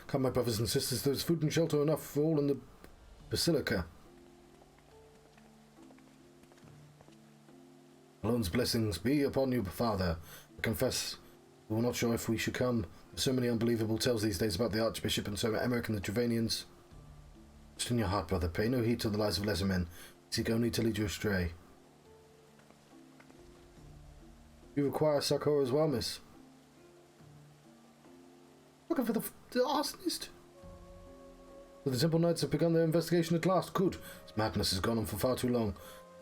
Come, my brothers and sisters, there's food and shelter enough for all in the Basilica. Alone's blessings be upon you, Father. I confess, we were not sure if we should come. There's so many unbelievable tales these days about the Archbishop and Sir Emmerich and the Trevanians. Just in your heart, brother, pay no heed to the lies of lesser men. Seek only to lead you astray. You require succor as well, miss. Looking for the arsonist? So the Temple Knights have begun their investigation at last. Good. This madness has gone on for far too long.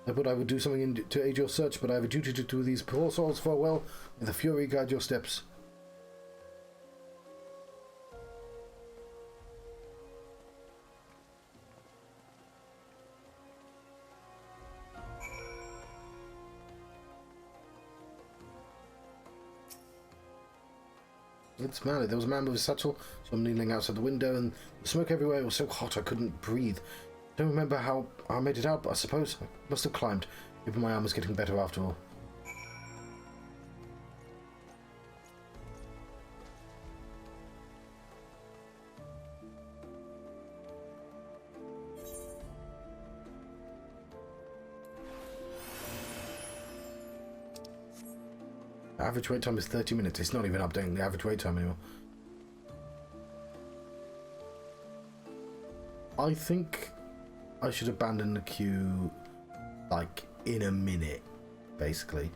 I thought I would do something to aid your search, but I have a duty to do these poor souls farewell. May the Fury guide your steps. It's mad. There was a man with a satchel, so I'm kneeling outside the window, and the smoke everywhere was so hot I couldn't breathe. Don't remember how I made it out, but I suppose I must have climbed. Maybe my arm was getting better after all. Average wait time is 30 minutes. It's not even updating the average wait time anymore. I think I should abandon the queue, like, in a minute, basically.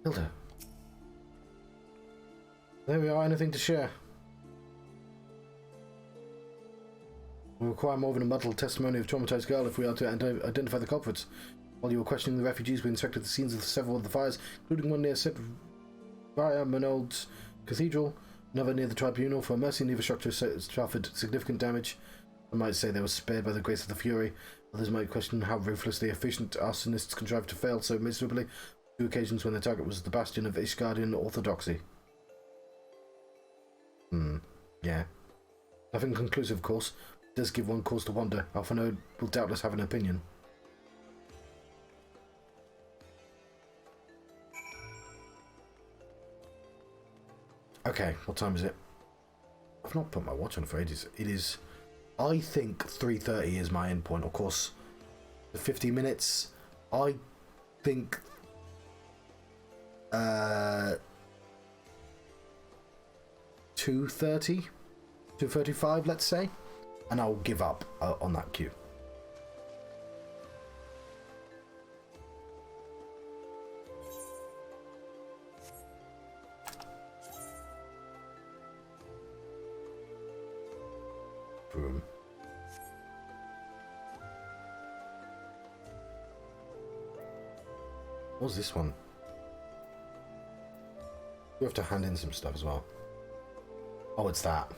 Hilda. There we are. Anything to share? We require more than a muddled testimony of traumatized girl if we are to identify the culprits. While you were questioning the refugees, we inspected the scenes of several of the fires, including one near St. Manold's Cathedral, another near the Tribunal. For mercy, neither structure suffered significant damage. I might say they were spared by the grace of the Fury. Others might question how ruthlessly efficient arsonists contrived to fail so miserably. Two occasions when their target was the bastion of Ishgardian orthodoxy. Yeah. Nothing conclusive, of course. It does give one cause to wonder. Alphonode will doubtless have an opinion. Okay, what time is it? I've not put my watch on for ages. It is, I think 3:30 is my end point. Of course, the 50 minutes, I think 2:30, 2:35, let's say, and I'll give up on that queue. Room. What's this one? We have to hand in some stuff as well. Oh, it's that.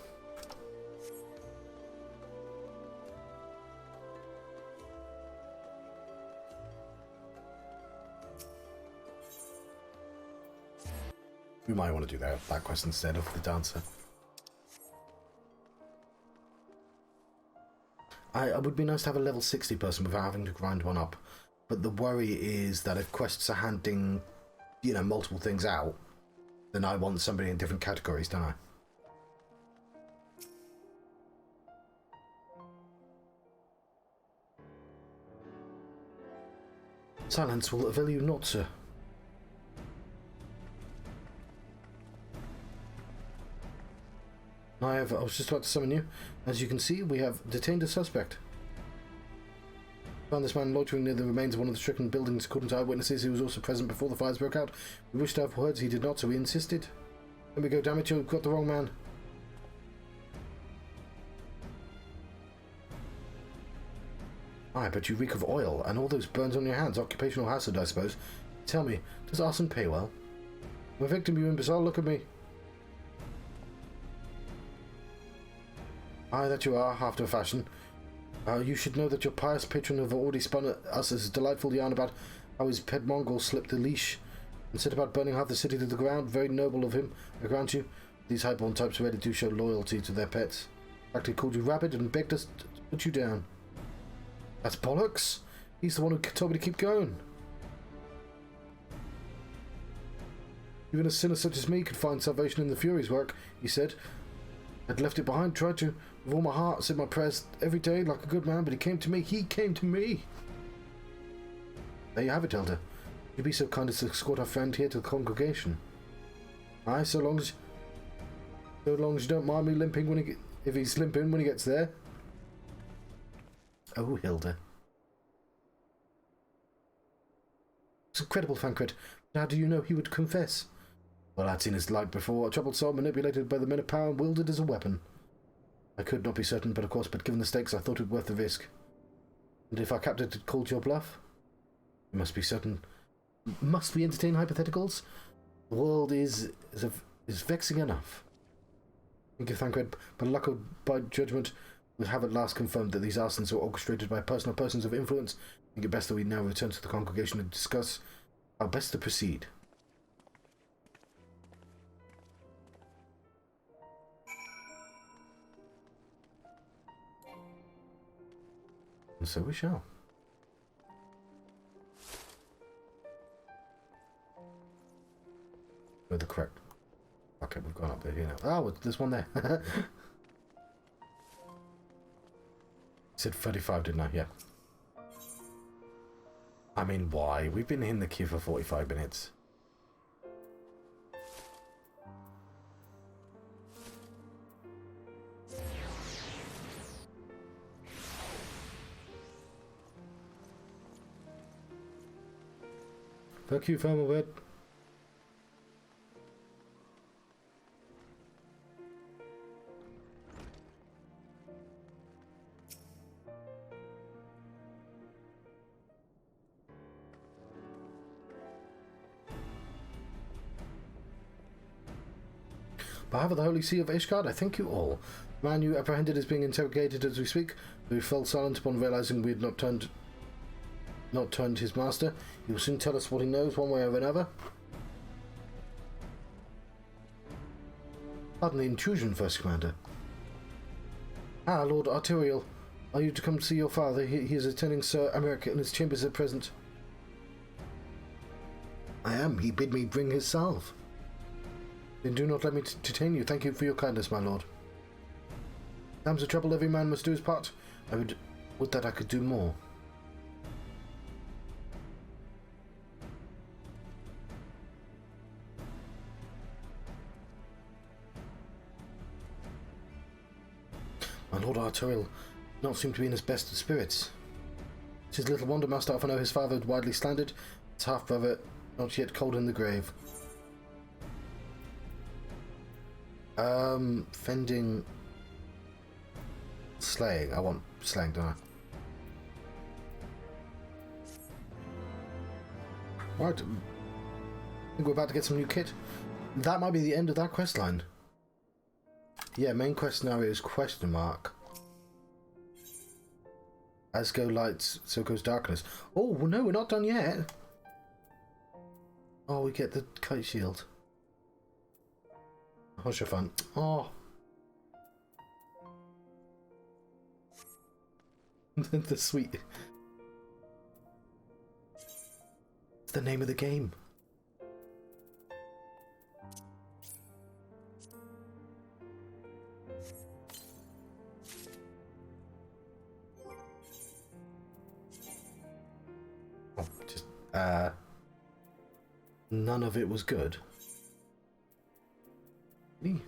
We might want to do that quest instead of the dancer. It would be nice to have a level 60 person without having to grind one up. But the worry is that if quests are handing, multiple things out, then I want somebody in different categories, don't I? Silence will avail you not, sir. I was just about to summon you. As you can see, we have detained a suspect. Found this man loitering near the remains of one of the stricken buildings. According to eyewitnesses, he was also present before the fires broke out. We wished to have words, he did not, so we insisted. There we go, damn it, you've got the wrong man. Aye, but you reek of oil, and all those burns on your hands. Occupational hazard, I suppose. Tell me, does arson pay well? I'm a victim, you imbecile, look at me. Aye, that you are, after a fashion. You should know that your pious patron have already spun us a delightful yarn about how his pet Mongol slipped the leash and set about burning half the city to the ground. Very noble of him, I grant you. These highborn types really do show loyalty to their pets. Practically called you rabid and begged us to put you down. That's bollocks. He's the one who told me to keep going. Even a sinner such as me could find salvation in the Fury's work, he said. I'd left it behind, tried to, with all my heart, said my prayers every day like a good man, but he came to me. He came to me. There you have it, Elder. You'd be so kind as to escort our friend here to the congregation. Aye, so long as you don't mind me limping if he's limping when he gets there. Oh, Hilda. It's incredible, Thancred. How do you know he would confess? Well, I'd seen his light before, a troubled soul manipulated by the men of power and wielded as a weapon. I could not be certain, but given the stakes, I thought it worth the risk. And if our captain had called your bluff? You must be certain. Must we entertain hypotheticals? The world is vexing enough. Thank you, Thancred, but luck or by judgment, we have at last confirmed that these arsons are orchestrated by personal persons of influence. I think it best that we now return to the congregation and discuss how best to proceed. And so we shall. With the correct. Okay, we've gone up there here now. Oh, there's one there. Said 35, didn't I? Yeah. I mean, why? We've been in the queue for 45 minutes. Fuck you, Firmaweb. By half of the Holy See of Ishgard, I thank you all. The man you apprehended is being interrogated as we speak. We fell silent upon realizing we had not turned his master. He will soon tell us what he knows, one way or another. Pardon the intrusion, First Commander. Ah, Lord Arterial. Are you to come see your father? He is attending Sir America in his chambers at present. I am. He bid me bring his salve. Then do not let me detain you. Thank you for your kindness, my lord. Times of trouble, every man must do his part. I would that I could do more. My Lord Arterial did not seem to be in his best of spirits. It is little wonder Master Alphino, his father, had widely slandered, his half-brother not yet cold in the grave. Fending... Slaying. I want slaying, don't I? Right. I think we're about to get some new kit. That might be the end of that quest line. Yeah, main quest scenario is question mark. As go lights, so goes darkness. Oh, no, we're not done yet. Oh, we get the kite shield. What's your fun? Oh. The sweet. It's the name of the game. Oh, just, none of it was good. Me.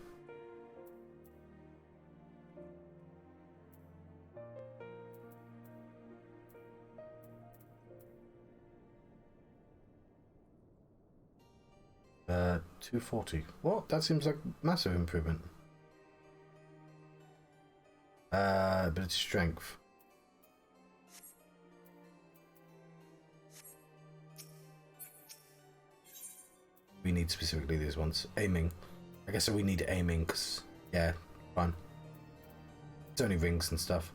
240. What? That seems like massive improvement. But it's strength. We need specifically these ones. Aiming. I guess we need aiming because, yeah, fine. It's only rings and stuff.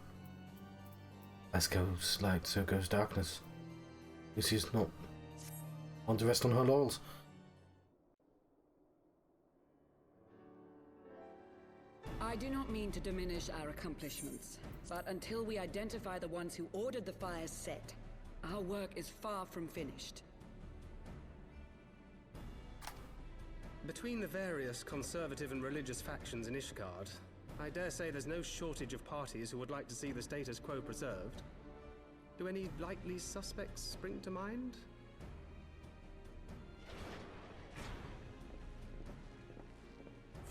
As goes light, so goes darkness. Lucy's not want to rest on her laurels. I do not mean to diminish our accomplishments, but until we identify the ones who ordered the fires set, our work is far from finished. Between the various conservative and religious factions in Ishgard, I dare say there's no shortage of parties who would like to see the status quo preserved. Do any likely suspects spring to mind?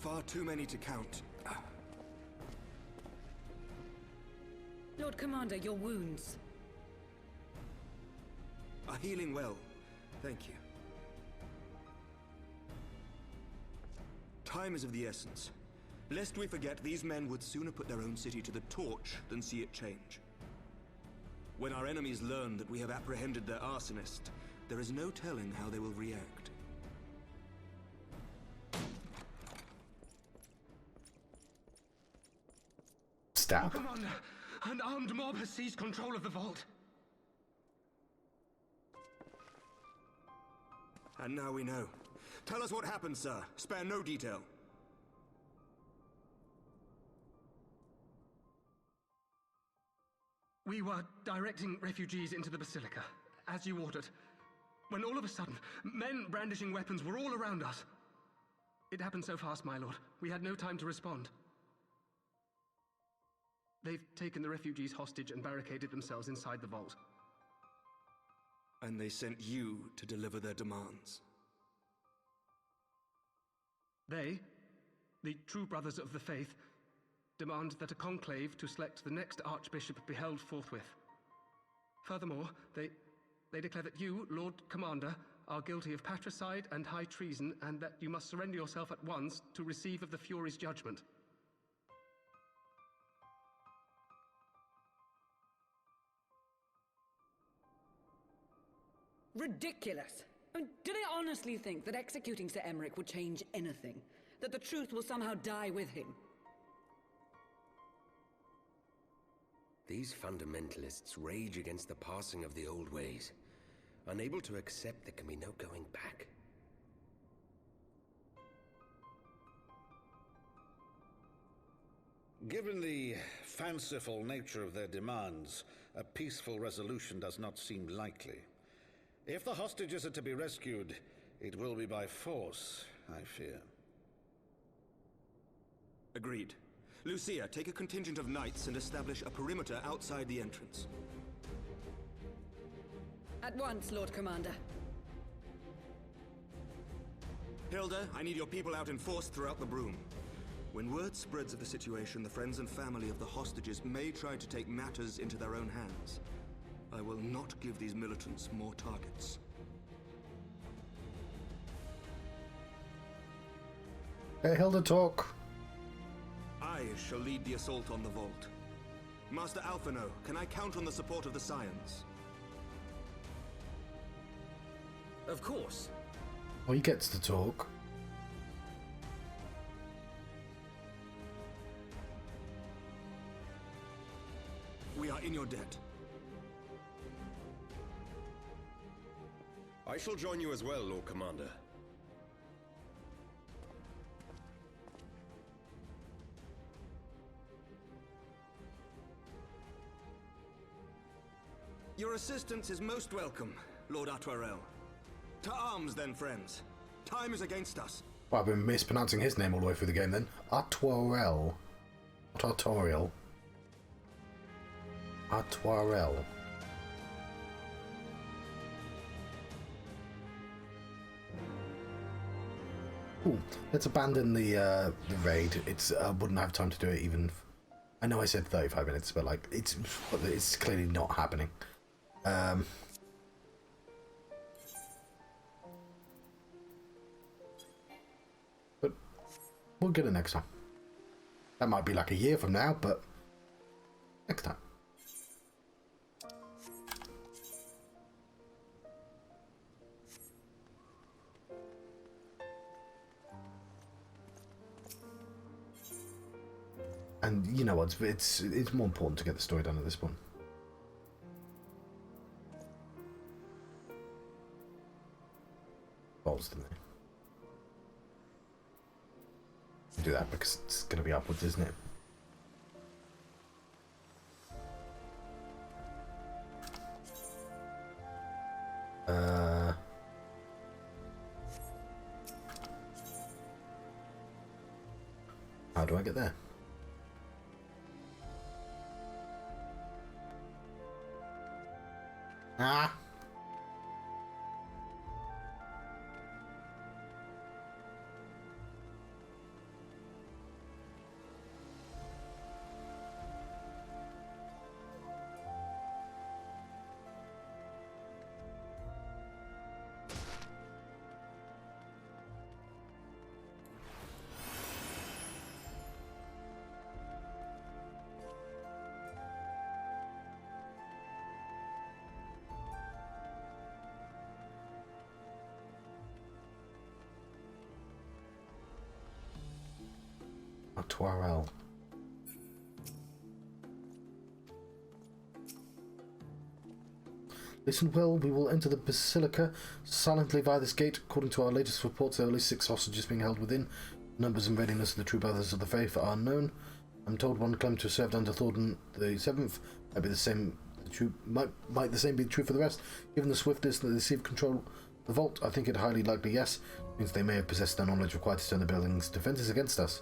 Far too many to count. Lord Commander, your wounds. Are healing well. Thank you. Time is of the essence. Lest we forget, these men would sooner put their own city to the torch than see it change. When our enemies learn that we have apprehended their arsonist, there is no telling how they will react. Stab. Commander, an armed mob has seized control of the vault. And now we know. Tell us what happened, sir. Spare no detail. We were directing refugees into the Basilica, as you ordered, when all of a sudden, men brandishing weapons were all around us. It happened so fast, my lord. We had no time to respond. They've taken the refugees hostage and barricaded themselves inside the vault. And they sent you to deliver their demands. They, the true brothers of the faith, demand that a conclave to select the next archbishop be held forthwith. Furthermore, they declare that you, Lord Commander, are guilty of patricide and high treason, and that you must surrender yourself at once to receive of the Fury's judgment. Ridiculous! I mean, do they honestly think that executing Sir Emmerich would change anything? That the truth will somehow die with him? These fundamentalists rage against the passing of the old ways, unable to accept there can be no going back. Given the fanciful nature of their demands, a peaceful resolution does not seem likely. If the hostages are to be rescued, it will be by force, I fear. Agreed. Lucia, take a contingent of knights and establish a perimeter outside the entrance. At once, Lord Commander. Hilda, I need your people out in force throughout the Broom. When word spreads of the situation, the friends and family of the hostages may try to take matters into their own hands. I will not give these militants more targets. Hey, Hilda, talk. I shall lead the assault on the vault. Master Alphino, can I count on the support of the Scions? Of course. Well, he gets to talk. We are in your debt. I shall join you as well, Lord Commander. Your assistance is most welcome, Lord Atwarel. To arms, then, friends. Time is against us. Well, I've been mispronouncing his name all the way through the game, then. Atwarel. Not Artorial. Atwarel. Ooh, let's abandon the raid. It's wouldn't have time to do it even. I know I said 35 minutes, but like it's clearly not happening. But we'll get it next time. That might be like a year from now, but next time. And you know what? It's more important to get the story done at this point. Balls to me. Do that because it's going to be upwards, isn't it? How do I get there? Ah. Atwarel. Listen well, we will enter the Basilica silently via this gate. According to our latest reports, there are at least 6 hostages being held within. Numbers and readiness of the true brothers of the faith are unknown. I'm told one claimed to have served under Thornton the Seventh. Might be the same. Might the same be true for the rest? Given the swiftness that they received control of the vault, I think it highly likely yes. It means they may have possessed the knowledge required to turn the building's defences against us.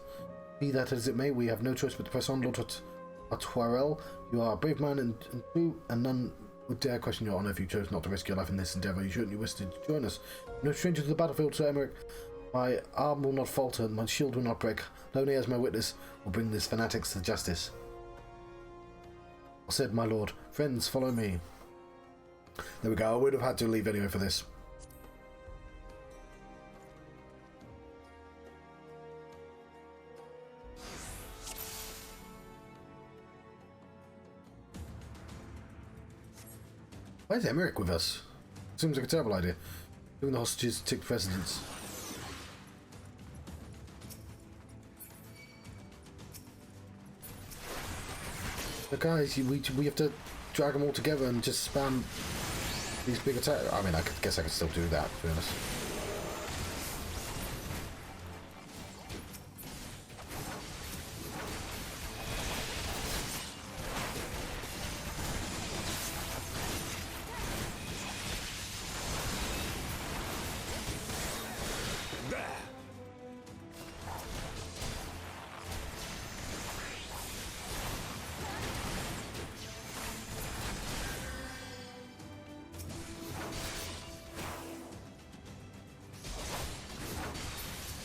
Be that as it may, we have no choice but to press on, Lord Atwarel. You are a brave man and true, and none would dare question your honour if you chose not to risk your life in this endeavour. You certainly wish to join us. No stranger to the battlefield, Sir Emmerich. My arm will not falter, my shield will not break. Lonely as my witness will bring these fanatics to justice. Well said, my lord. Friends, follow me. There we go. I would have had to leave anyway for this. Why is Emmerich with us? Seems like a terrible idea. Doing the hostages take precedence. But guys, we have to drag them all together and just spam these big attacks. I mean, I guess I could still do that, to be honest.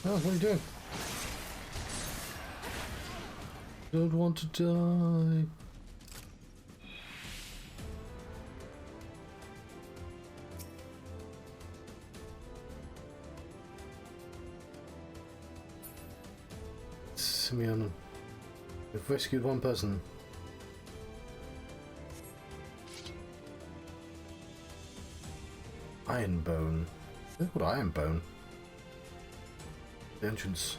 Oh, what are you doing? Don't want to die. Simeon, we've rescued one person. Ironbone. What Ironbone? The entrance.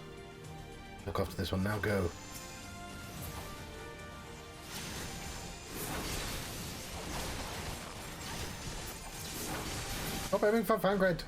Look after this one now. Go. Oh, baby, found great.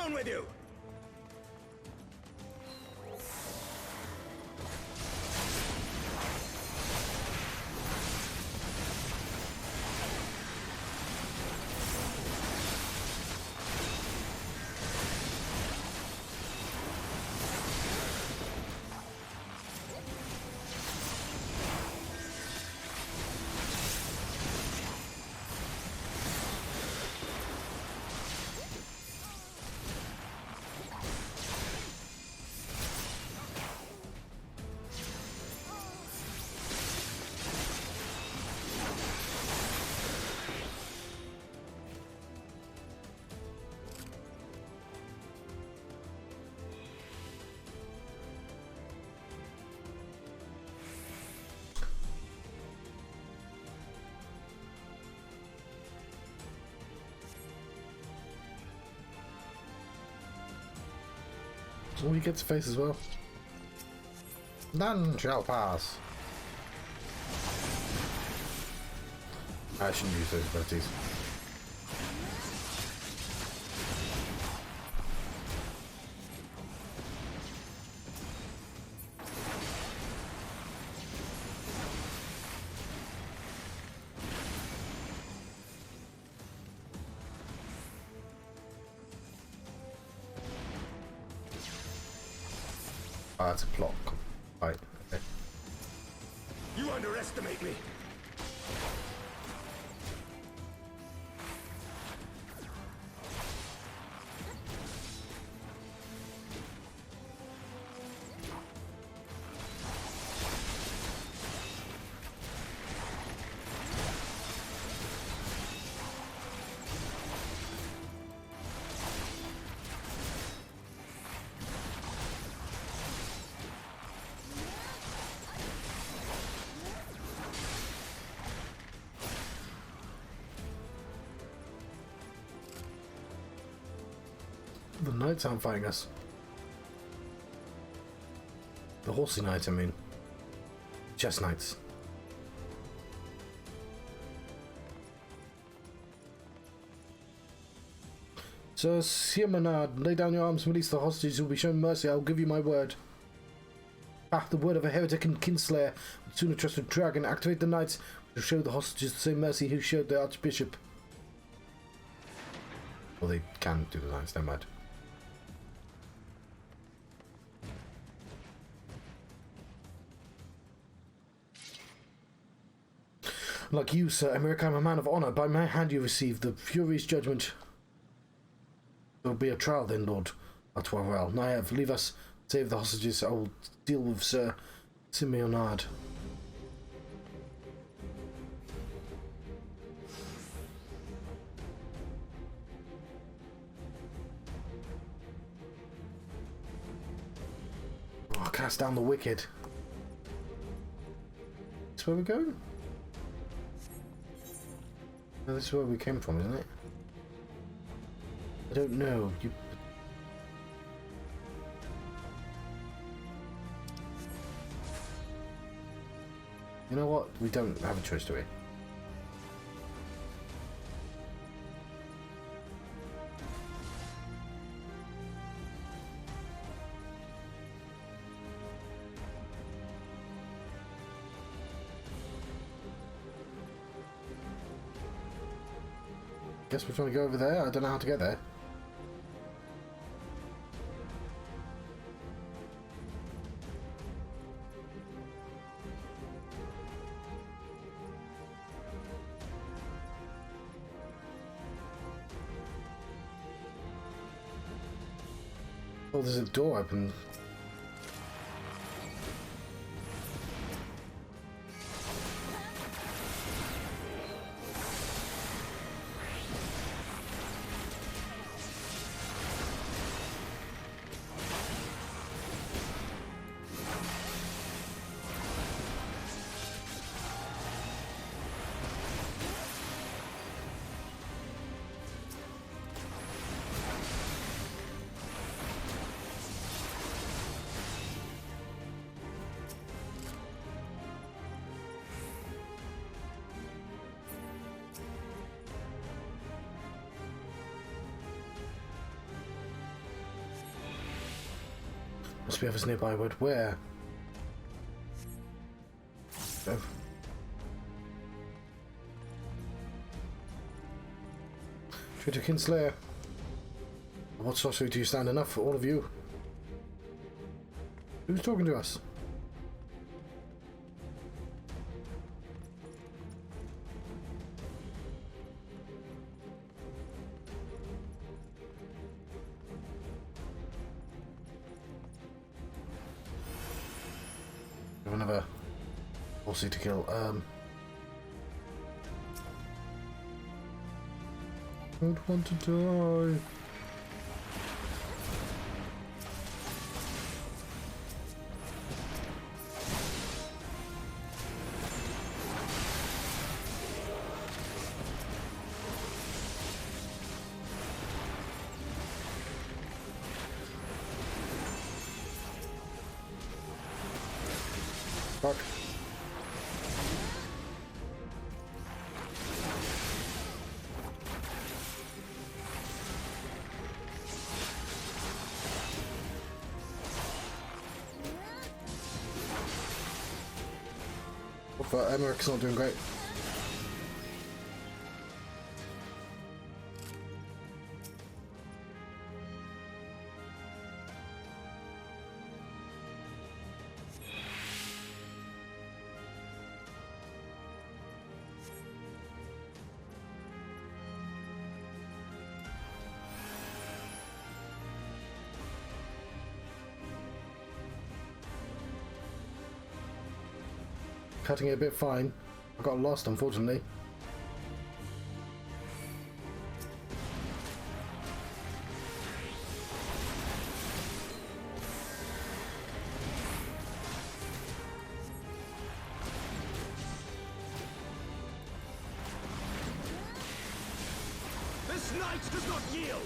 Down with you! Oh, he gets a face as well. None shall pass. I shouldn't use those abilities. Ah, it's a plot. Right. Okay. You underestimate me. The knights aren't fighting us. The horsey knights, I mean. Chess knights. Sir Simonard, lay down your arms and release the hostages who will be shown mercy. I will give you my word. Ah, the word of a heretic and kinslayer. Would sooner trust a dragon. Activate the knights to show the hostages the same mercy who showed the archbishop. Well, they can do the knights, never mind. Like you, sir, Emmerich, I'm a man of honour. By my hand you receive the Fury's judgment. There will be a trial then, Lord Artois. Naive, leave us. Save the hostages. I will deal with Sir Simonard. Oh, cast down the wicked. That's where we're going? No, this is where we came from, isn't it? I don't know. You know what? We don't have a choice, do we? Guess we're trying to go over there. I don't know how to get there. Oh, there's a door open. Must be others nearby, but where? Oh. Traitor Kinslayer. What sorcery do you stand enough for all of you? Who's talking to us? Another bossy to kill. Don't want to die. Fuck. Emmerich's not doing great. Cutting it a bit fine. I got lost, unfortunately. This knight does not yield!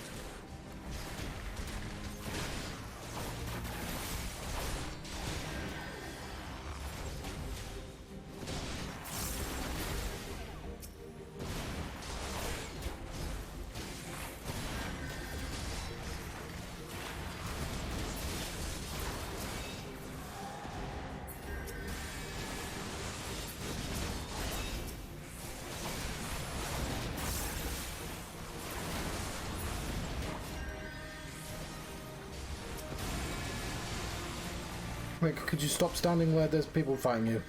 Wait, could you stop standing where there's people fighting you?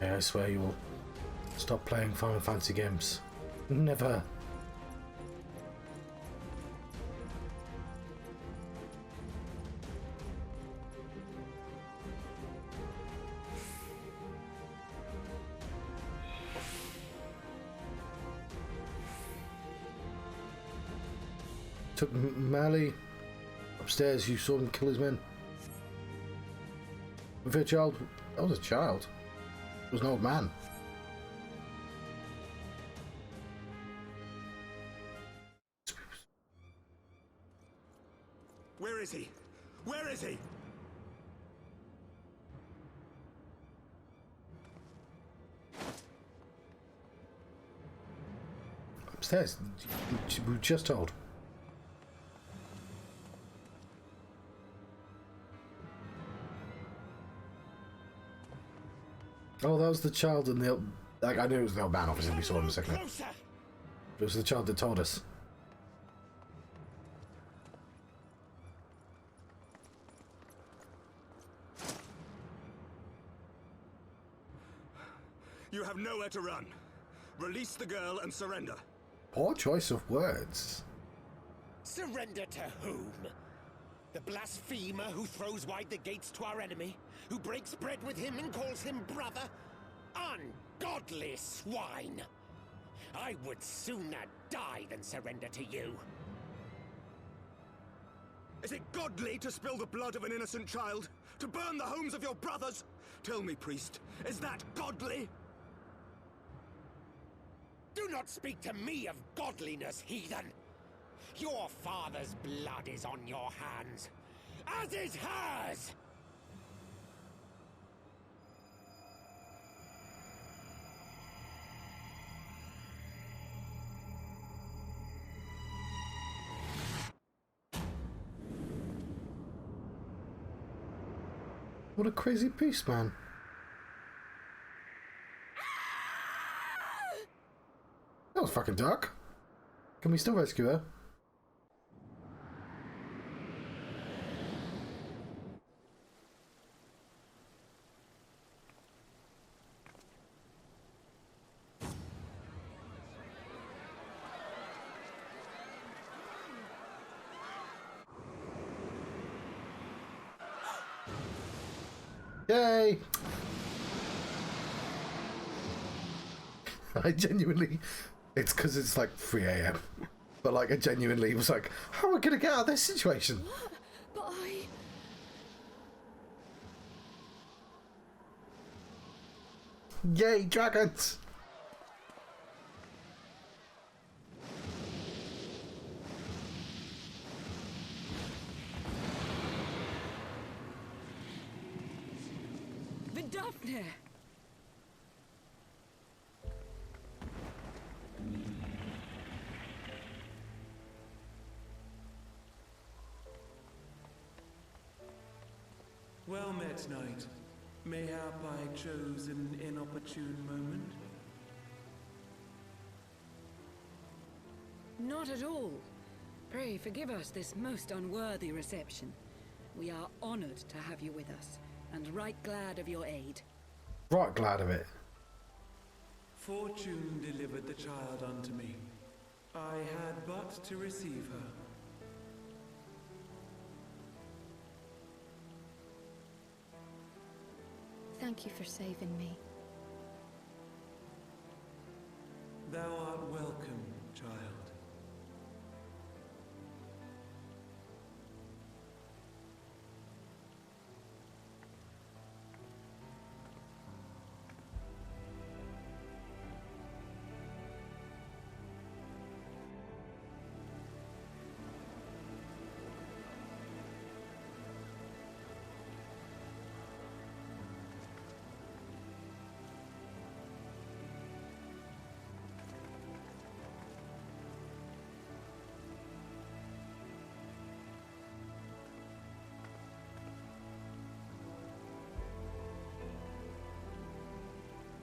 Yeah, I swear you will stop playing Final Fantasy games. Never. Took Mally upstairs. You saw him kill his men. With a child. That was a child. It was an old man. Where is he? Where is he? Upstairs. We were just told. Oh, that was the child in the... Like, I knew it was the old man, obviously, we saw him a second ago. It was the child that told us. You have nowhere to run. Release the girl and surrender. Poor choice of words. Surrender to whom? The blasphemer who throws wide the gates to our enemy? Who breaks bread with him and calls him brother? Ungodly swine! I would sooner die than surrender to you. Is it godly to spill the blood of an innocent child? To burn the homes of your brothers? Tell me, priest, is that godly? Do not speak to me of godliness, heathen! Your father's blood is on your hands, as is hers! What a crazy beast, man. That was fucking dark. Can we still rescue her? Yay! I genuinely... It's because it's like 3 AM. But like, I genuinely was like, how are we going to get out of this situation? What? But I... Yay, dragons! Vidafne! Well met, knight. Mayhap I chose an inopportune moment? Not at all. Pray forgive us this most unworthy reception. We are honored to have you with us, and right glad of your aid. Right glad of it. Fortune delivered the child unto me. I had but to receive her. Thank you for saving me. Thou art welcome, child.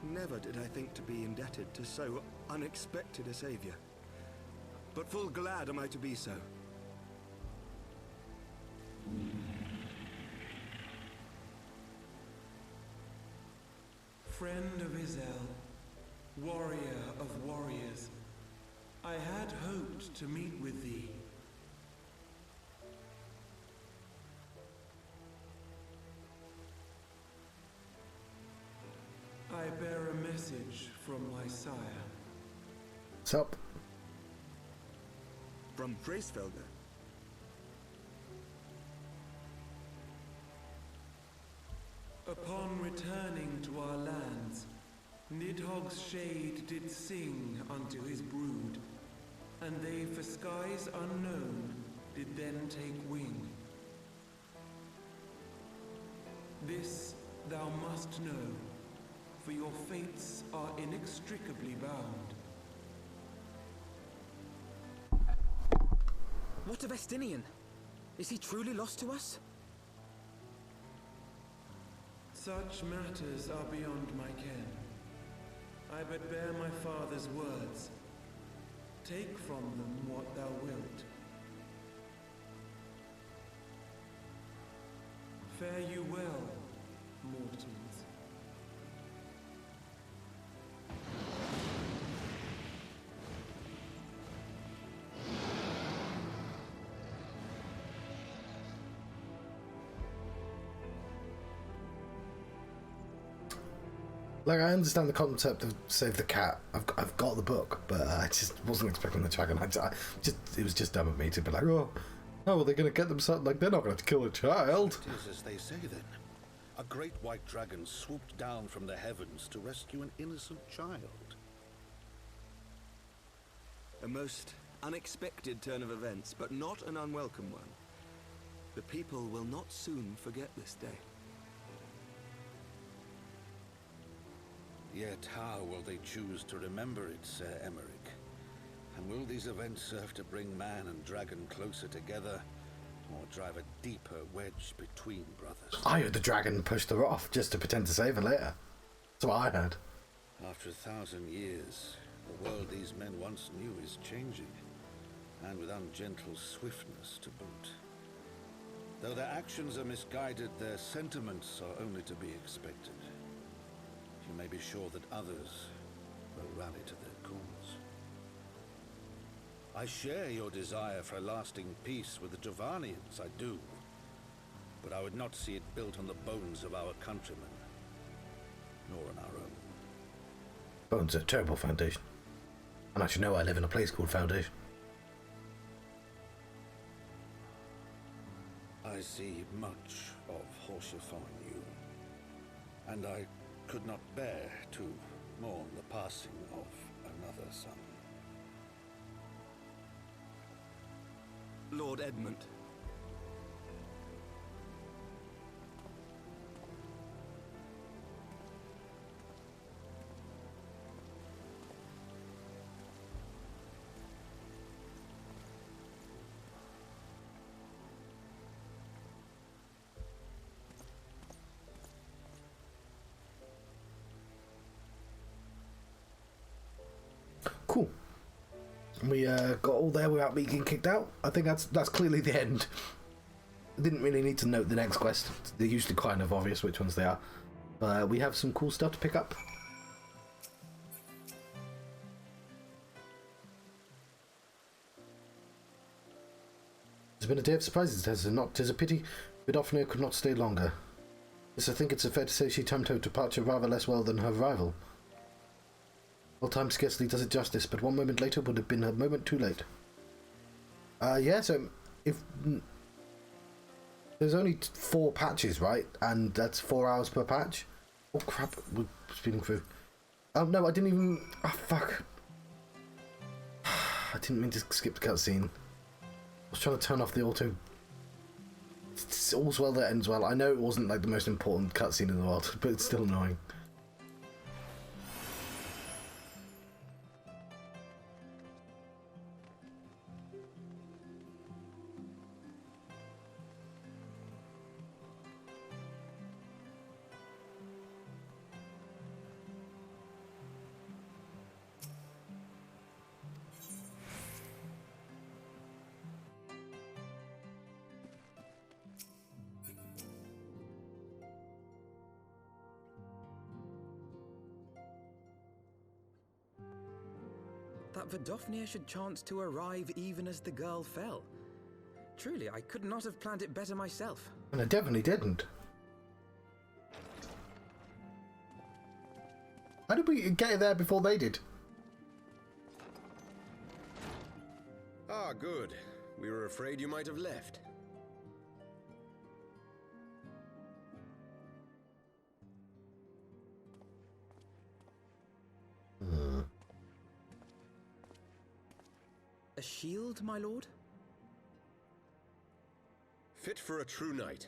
Never did I think to be indebted to so unexpected a savior. But full glad am I to be so. Friend of Izel, warrior of warriors, I had hoped to meet with thee. I bear a message from my sire. What's up? From Bracefelder. Upon returning to our lands, Nidhogg's shade did sing unto his brood, and they for skies unknown did then take wing. This thou must know, for your fates are inextricably bound. What of Estinian? Is he truly lost to us? Such matters are beyond my ken. I but bear my father's words. Take from them what thou wilt. Fare you well, mortals. Like, I understand the concept of save the cat. I've got the book, but I just wasn't expecting the dragon. It was just dumb of me to be like, oh, well, they're going to get themselves, like, they're not going to kill a child. It is as they say then. A great white dragon swooped down from the heavens to rescue an innocent child. A most unexpected turn of events, but not an unwelcome one. The people will not soon forget this day. Yet how will they choose to remember it, Sir Emmerich? And will these events serve to bring man and dragon closer together, or drive a deeper wedge between brothers? I heard the dragon pushed her off just to pretend to save her later. That's what I heard. After 1,000 years, the world these men once knew is changing, and with ungentle swiftness to boot. Though their actions are misguided, their sentiments are only to be expected. You may be sure that others will rally to their cause. I share your desire for a lasting peace with the Dravanians, I do. But I would not see it built on the bones of our countrymen, nor on our own. Bones are a terrible foundation. And I should know I live in a place called Foundation. I see much of Horsefon in you, and I could not bear to mourn the passing of another son. Lord Edmund. Cool. We got all there without me getting kicked out. I think that's clearly the end. Didn't really need to note the next quest. They're usually kind of obvious which ones they are. We have some cool stuff to pick up. It's been a day of surprises, has it not? 'Tis a pity Vidofnir could not stay longer. Yes, I think it's fair to say she timed her departure rather less well than her arrival. Well, time scarcely does it justice, but 1 moment later would have been a moment too late. Yeah, so if there's only 4 patches, right? And that's 4 hours per patch. Oh crap, we're speeding through. Oh no, I didn't even. Oh fuck. I didn't mean to skip the cutscene. I was trying to turn off the auto. It's all's well that ends well. I know it wasn't like the most important cutscene in the world, but it's still annoying. That Vidofnir should chance to arrive even as the girl fell. Truly, I could not have planned it better myself. And I definitely didn't. How did we get there before they did? Ah, good. We were afraid you might have left. A shield, my lord? Fit for a true knight.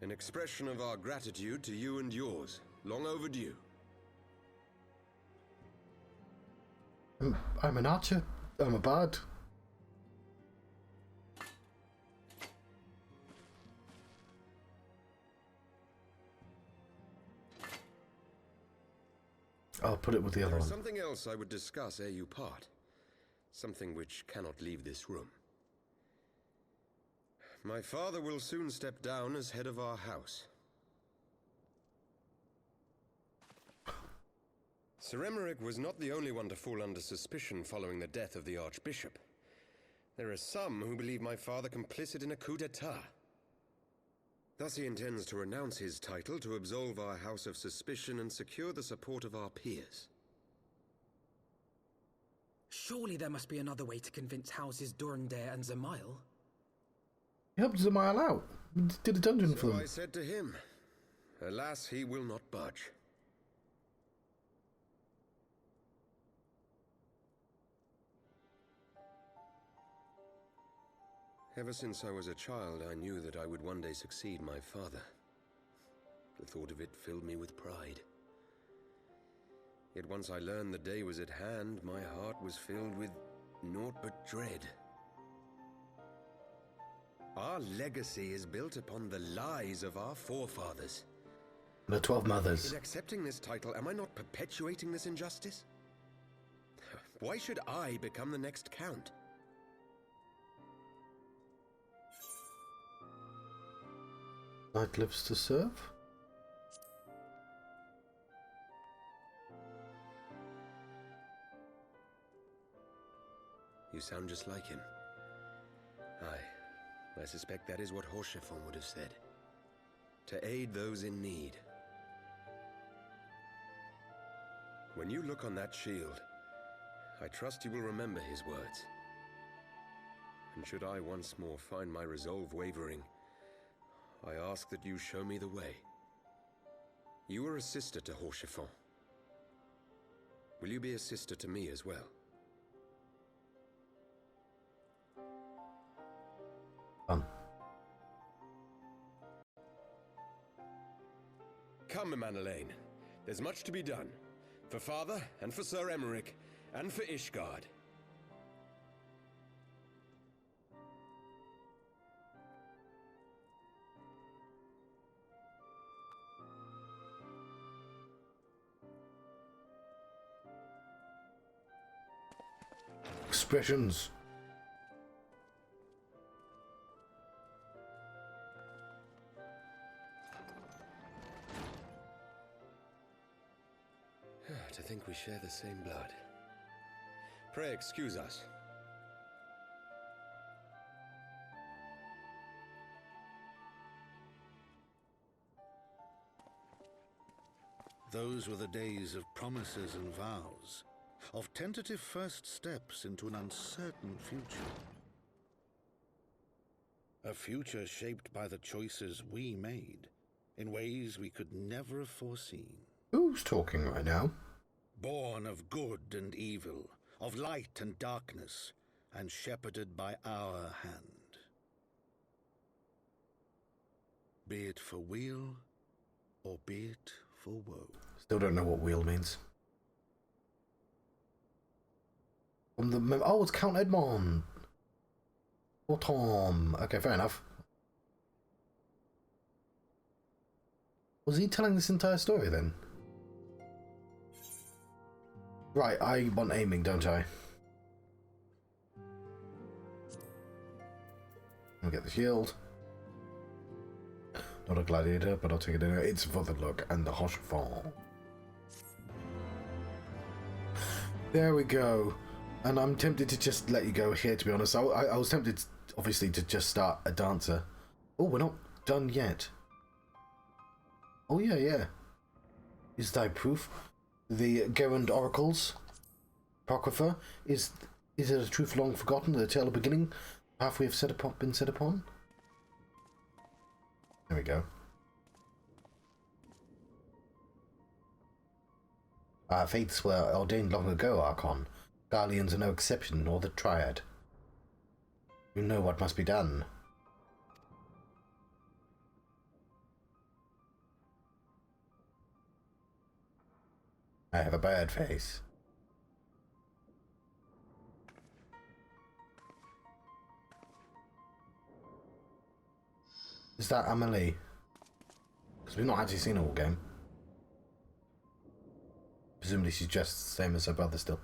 An expression of our gratitude to you and yours. Long overdue. I'm an archer. I'm a bard. I'll put it with the other one. There's something else I would discuss ere you part. Something which cannot leave this room. My father will soon step down as head of our house. Sir Emmerich was not the only one to fall under suspicion following the death of the Archbishop. There are some who believe my father complicit in a coup d'etat. Thus he intends to renounce his title to absolve our house of suspicion and secure the support of our peers. Surely there must be another way to convince houses Durandare and Zemail. He helped Zemail out. He did a dungeon for So them. I said to him, alas, he will not budge. Ever since I was a child, I knew that I would one day succeed my father. The thought of it filled me with pride. Yet once I learned the day was at hand, my heart was filled with naught but dread. Our legacy is built upon the lies of our forefathers. The 12 mothers. In accepting this title, am I not perpetuating this injustice? Why should I become the next count? Knight lives to serve? You sound just like him. Aye, I suspect that is what Horschiffon would have said. To aid those in need. When you look on that shield, I trust you will remember his words. And should I once more find my resolve wavering, I ask that you show me the way. You are a sister to Horschiffon. Will you be a sister to me as well? Come, Manalaine. There's much to be done. For Father, and for Sir Emmerich, and for Ishgard. Expressions. To think we share the same blood. Pray excuse us. Those were the days of promises and vows, of tentative first steps into an uncertain future. A future shaped by the choices we made, in ways we could never have foreseen. Who's talking right now? Born of good and evil, of light and darkness, and shepherded by our hand. Be it for weal, or be it for woe. Still don't know what wheel means. From the oh, it's Count Edmond. Or Tom. Okay, fair enough. Was he telling this entire story then? Right, I want aiming, don't I? I'll get the shield. Not a gladiator, but I'll take it anyway. It's for the look and the Hoshfall. There we go. And I'm tempted to just let you go here, to be honest. I was tempted, obviously, to just start a dancer. Oh, we're not done yet. Oh, yeah. Is thy proof? The Gerund Oracles, Apocrypha, is it a truth long forgotten, the tale of beginning, half we have been set upon? There we go. Our faiths were ordained long ago, Archon. Guardians are no exception, nor the Triad. You know what must be done. I have a bad face. Is that Amelie? Because we've not actually seen her all game. Presumably she's just the same as her brother still.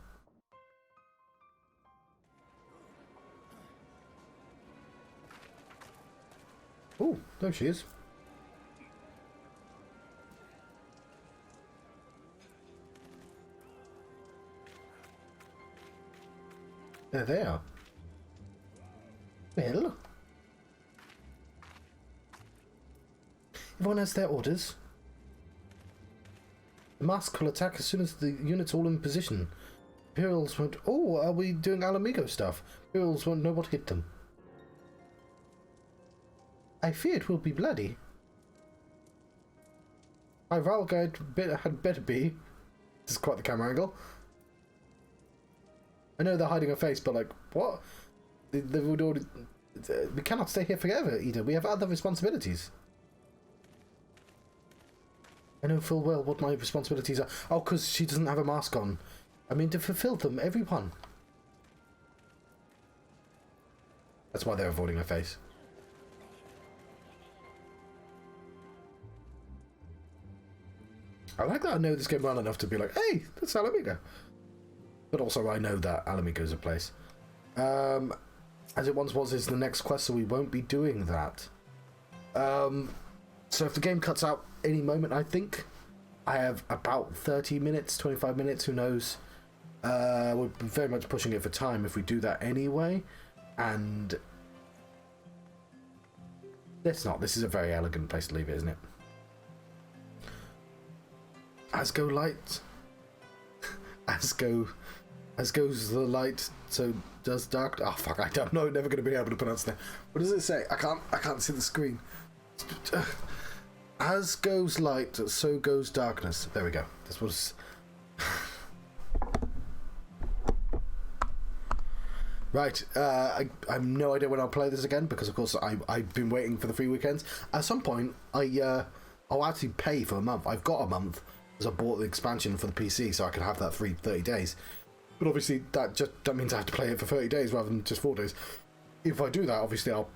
Oh, there she is. There they are. Well, everyone has their orders. The mask will attack as soon as the unit's all in position. Imperials won't... Oh, are we doing Alamigo stuff? Imperials won't know what hit them. I fear it will be bloody. My Valguide had better be. This is quite the camera angle. I know they're hiding her face, but like, what? They would already... We cannot stay here forever, Ida. We have other responsibilities. I know full well what my responsibilities are. Oh, because she doesn't have a mask on. I mean, to fulfill them, everyone. That's why they're avoiding her face. I like that I know this game well enough to be like, hey, that's Alamigo. But also I know that Alamigo's a place. As it once was is the next quest, so we won't be doing that. So if the game cuts out any moment, I think I have about 30 minutes, 25 minutes, who knows. We're very much pushing it for time if we do that anyway. And let's not. This is a very elegant place to leave it, isn't it? As go light. As goes the light, so does dark. Oh fuck! I don't know. Never going to be able to pronounce that. What does it say? I can't see the screen. As goes light, so goes darkness. There we go. That's what it's... Right, I have no idea when I'll play this again, because of course I've been waiting for the free weekends. At some point, I'll actually pay for a month. I've got a month, because I bought the expansion for the PC, so I could have that free 30 days. But obviously, that means I have to play it for 30 days rather than just 4 days. If I do that, obviously I'll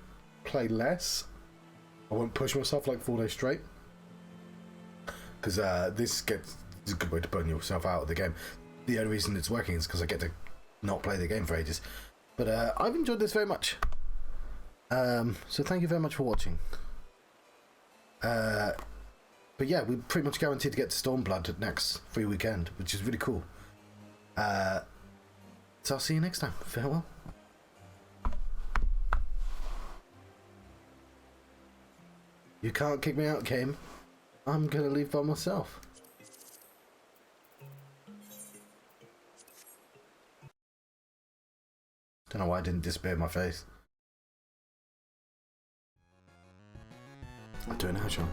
play less. I won't push myself like 4 days straight. Because this is a good way to burn yourself out of the game. The only reason it's working is because I get to not play the game for ages. But I've enjoyed this very much. So thank you very much for watching. But yeah, we're pretty much guaranteed to get to Stormblood next free weekend, which is really cool. So I'll see you next time. Farewell. You can't kick me out, game. I'm gonna leave by myself. Don't know why I didn't disappear my face. I'll do it now, Sean.